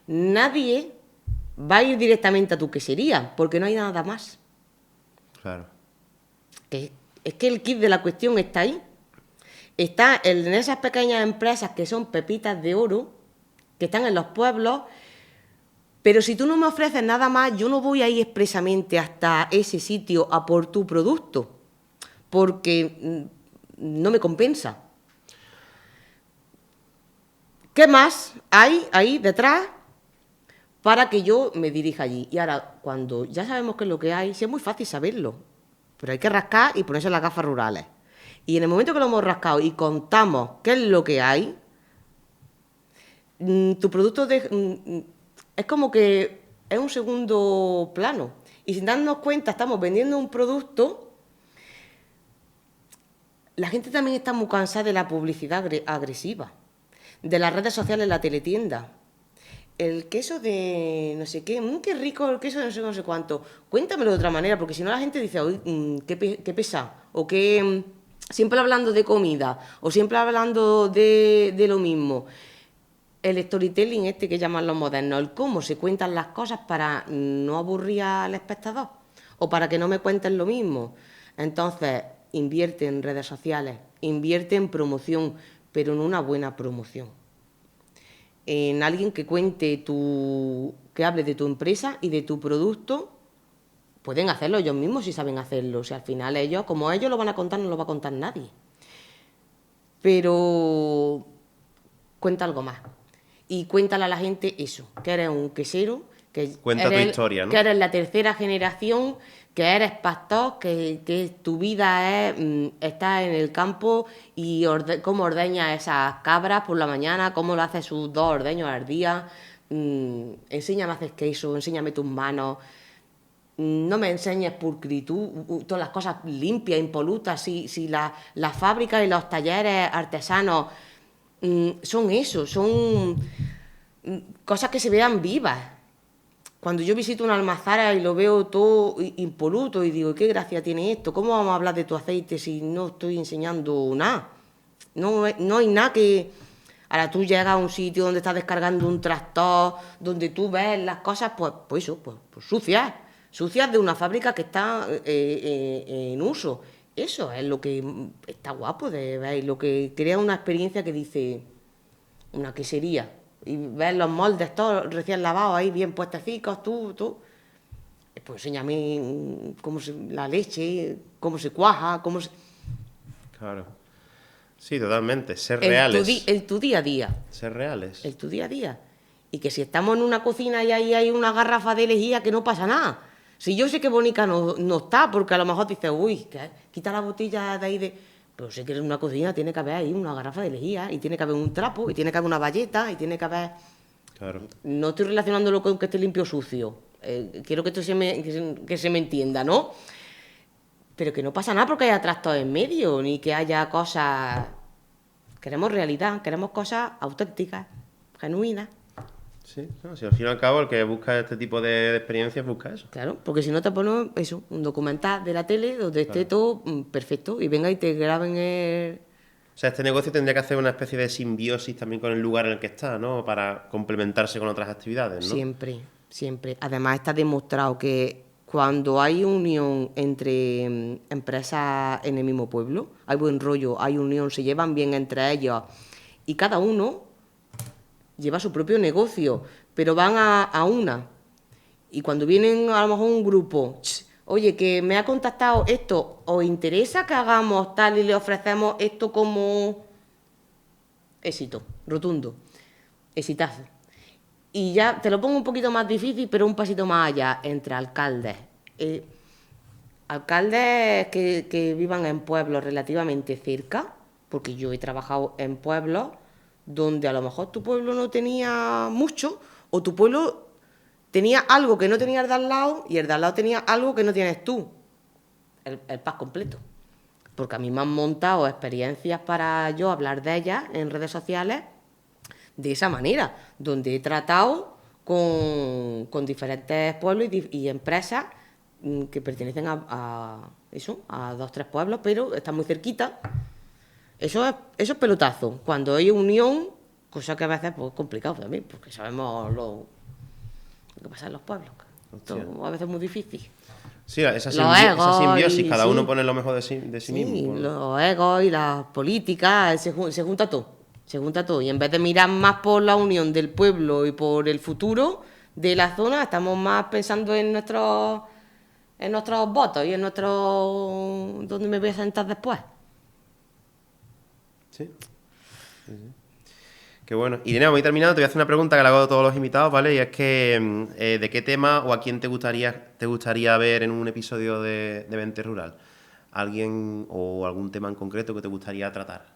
nadie va a ir directamente a tu quesería, porque no hay nada más. Claro. Es que el kit de la cuestión está ahí. Está en esas pequeñas empresas que son pepitas de oro, que están en los pueblos, pero si tú no me ofreces nada más, yo no voy a ir expresamente hasta ese sitio a por tu producto, porque no me compensa. ¿Qué más hay ahí detrás para que yo me dirija allí? Y ahora, cuando ya sabemos qué es lo que hay, sí es muy fácil saberlo, pero hay que rascar y ponerse las gafas rurales. Y en el momento que lo hemos rascado y contamos qué es lo que hay, tu producto es como que es un segundo plano. Y sin darnos cuenta, estamos vendiendo un producto. La gente también está muy cansada de la publicidad agresiva, de las redes sociales, la teletienda. El queso de no sé qué, qué rico el queso de no sé cuánto. Cuéntamelo de otra manera, porque si no la gente dice, uy, qué pesa, o que siempre hablando de comida, o siempre hablando de lo mismo. El storytelling que llaman los modernos, el cómo se cuentan las cosas para no aburrir al espectador, o para que no me cuenten lo mismo. Entonces, invierte en redes sociales, invierte en promoción, pero en una buena promoción. En alguien que cuente que hable de tu empresa y de tu producto. Pueden hacerlo ellos mismos si saben hacerlo. O sea, al final ellos, como ellos lo van a contar, no lo va a contar nadie. Pero cuenta algo más. Y cuéntale a la gente eso, que eres un quesero, que Cuenta tu historia, ¿no? Que eres la tercera generación, que eres pastor, que tu vida es estar en el campo y cómo ordeñas esas cabras por la mañana, cómo lo haces sus 2 ordeños al día. Enséñame a hacer queso, enséñame tus manos. No me enseñes pulcritud, todas las cosas limpias, impolutas. Si las fábricas y los talleres artesanos son eso, son cosas que se vean vivas. Cuando yo visito una almazara y lo veo todo impoluto y digo, ¿qué gracia tiene esto? ¿Cómo vamos a hablar de tu aceite si no estoy enseñando nada? No hay nada que... Ahora tú llegas a un sitio donde estás descargando un tractor, donde tú ves las cosas, pues sucias de una fábrica que está en uso. Eso es lo que está guapo de ver, lo que crea una experiencia que dice una quesería. Y ves los moldes todos recién lavados ahí, bien puestecicos, tú. Pues enséñame la leche, cómo se cuaja, Claro. Sí, totalmente. Ser reales. Tu día a día. Ser reales. El tu día a día. Y que si estamos en una cocina y ahí hay una garrafa de lejía, que no pasa nada. Si yo sé que bonita no está, porque a lo mejor dices, uy, quita la botella de ahí Pero sé que en una cocina tiene que haber ahí una garrafa de lejía, y tiene que haber un trapo, y tiene que haber una bayeta, y tiene que haber... Claro. No estoy relacionándolo con que esté limpio o sucio. Quiero que esto se me entienda, ¿no? Pero que no pasa nada porque haya trastos en medio, ni que haya cosas... Queremos realidad, queremos cosas auténticas, genuinas. Sí, no, si al fin y al cabo el que busca este tipo de experiencias busca eso. Claro, porque si no te pones eso, un documental de la tele donde esté todo perfecto y venga y te graben el... O sea, este negocio tendría que hacer una especie de simbiosis también con el lugar en el que está, ¿no? Para complementarse con otras actividades, ¿no? Siempre. siempre. Además está demostrado que cuando hay unión entre empresas en el mismo pueblo, hay buen rollo, hay unión, se llevan bien entre ellos y cada uno lleva su propio negocio, pero van a una. Y cuando vienen a lo mejor un grupo, oye, que me ha contactado esto, ¿os interesa que hagamos tal y le ofrecemos esto como éxito, rotundo, exitazo? Y ya te lo pongo un poquito más difícil, pero un pasito más allá, entre alcaldes. Alcaldes que vivan en pueblos relativamente cerca, porque yo he trabajado en pueblos donde a lo mejor tu pueblo no tenía mucho, o tu pueblo tenía algo que no tenía el de al lado, y el de al lado tenía algo que no tienes tú. El pack completo. Porque a mí me han montado experiencias para yo hablar de ellas en redes sociales de esa manera, donde he tratado con diferentes pueblos y empresas que pertenecen a 2-3 pueblos, pero están muy cerquita. Eso es pelotazo. Cuando hay unión, cosa que a veces pues, es complicado también, porque sabemos lo que pasa en los pueblos. Esto a veces es muy difícil. Sí, esa simbiosis, cada uno pone lo mejor de sí mismo. Los egos y las políticas, se junta todo. Se junta todo. Y en vez de mirar más por la unión del pueblo y por el futuro de la zona, estamos más pensando en nuestros votos y en dónde me voy a sentar después. Sí. Qué bueno. Irene, voy terminando. Te voy a hacer una pregunta que le hago a todos los invitados, ¿vale? Y es que, ¿de qué tema o a quién te gustaría ver en un episodio de Mente Rural? ¿Alguien o algún tema en concreto que te gustaría tratar?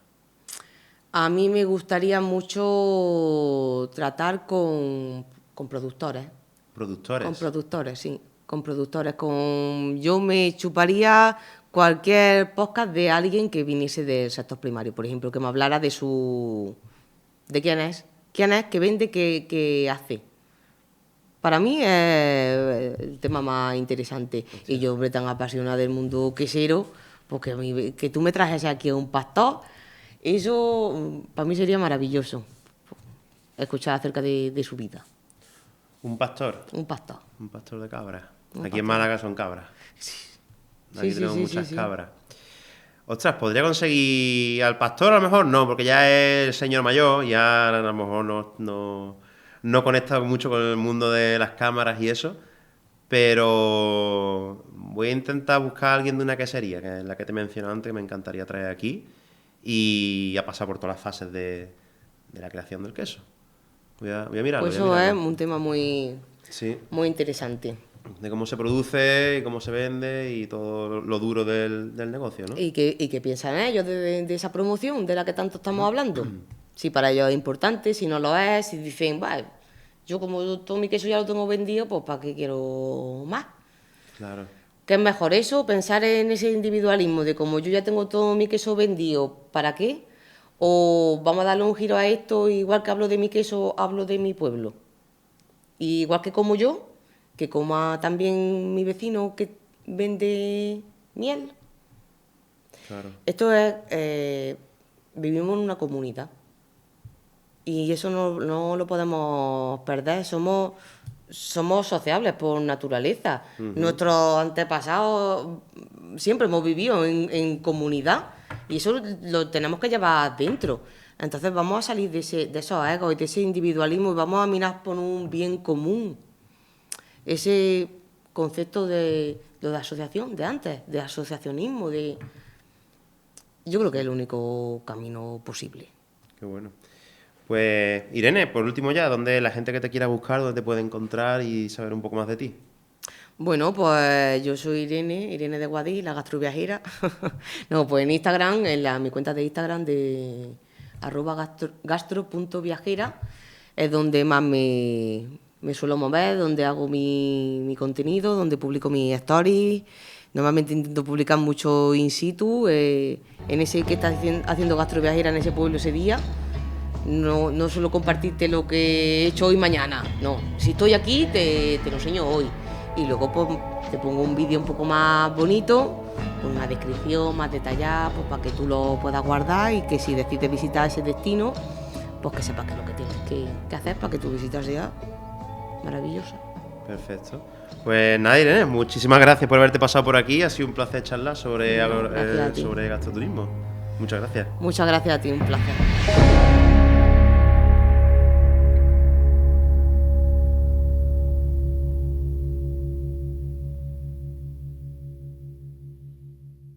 A mí me gustaría mucho tratar con productores. ¿Productores? Con productores, sí. Con productores. Yo me chuparía cualquier podcast de alguien que viniese del sector primario, por ejemplo, que me hablara de quién es, qué vende, qué hace. Para mí es el tema más interesante. Sí. Y yo, hombre, tan apasionada del mundo quesero, porque que tú me trajese aquí a un pastor, eso para mí sería maravilloso, escuchar acerca de su vida. ¿Un pastor? Un pastor. Un pastor de cabras. Aquí en Málaga son cabras. Sí. Aquí tenemos muchas cabras. Ostras, ¿podría conseguir al pastor? A lo mejor no, porque ya es el señor mayor, ya a lo mejor no conecta mucho con el mundo de las cámaras y eso, pero voy a intentar buscar a alguien de una quesería, que es la que te mencioné antes, que me encantaría traer aquí, y a pasar por todas las fases de la creación del queso. Voy a mirarlo. Pues eso es un tema muy interesante. De cómo se produce y cómo se vende y todo lo duro del negocio, ¿no? ¿Y qué piensan ellos de esa promoción de la que tanto estamos hablando? Si para ellos es importante, si no lo es, si dicen, yo como todo mi queso ya lo tengo vendido, pues ¿para qué quiero más? Claro. ¿Qué es mejor eso? Pensar en ese individualismo de como yo ya tengo todo mi queso vendido, ¿para qué? O vamos a darle un giro a esto, igual que hablo de mi queso, hablo de mi pueblo. Y igual que como yo, que coma también mi vecino que vende miel. Claro. Esto es, vivimos en una comunidad y eso no lo podemos perder, somos sociables por naturaleza. Nuestros antepasados siempre hemos vivido en comunidad y eso lo tenemos que llevar dentro. Entonces vamos a salir de esos egos y de ese individualismo y vamos a mirar por un bien común. Ese concepto de lo de asociación de antes, de asociacionismo, yo creo que es el único camino posible. Qué bueno. Pues Irene, por último ya, ¿dónde la gente que te quiera buscar, dónde te puede encontrar y saber un poco más de ti? Bueno, pues yo soy Irene de Guadix, la gastroviajera. No, pues en Instagram, mi cuenta de Instagram de @gastro.viajera es donde más me suelo mover, donde hago mi contenido, donde publico mis stories. Normalmente intento publicar mucho in situ, en ese que estás haciendo gastroviajera en ese pueblo ese día. No suelo compartirte lo que he hecho hoy mañana, no. Si estoy aquí, te lo enseño hoy. Y luego pues, te pongo un vídeo un poco más bonito, con una descripción más detallada, pues, para que tú lo puedas guardar y que si decides visitar ese destino, pues que sepas qué es lo que tienes que hacer para que tu visita sea maravillosa. Perfecto. Pues nada, Irene, muchísimas gracias por haberte pasado por aquí. Ha sido un placer charlar sobre, Gracias a ti. sobre gastroturismo. Muchas gracias. Muchas gracias a ti, un placer.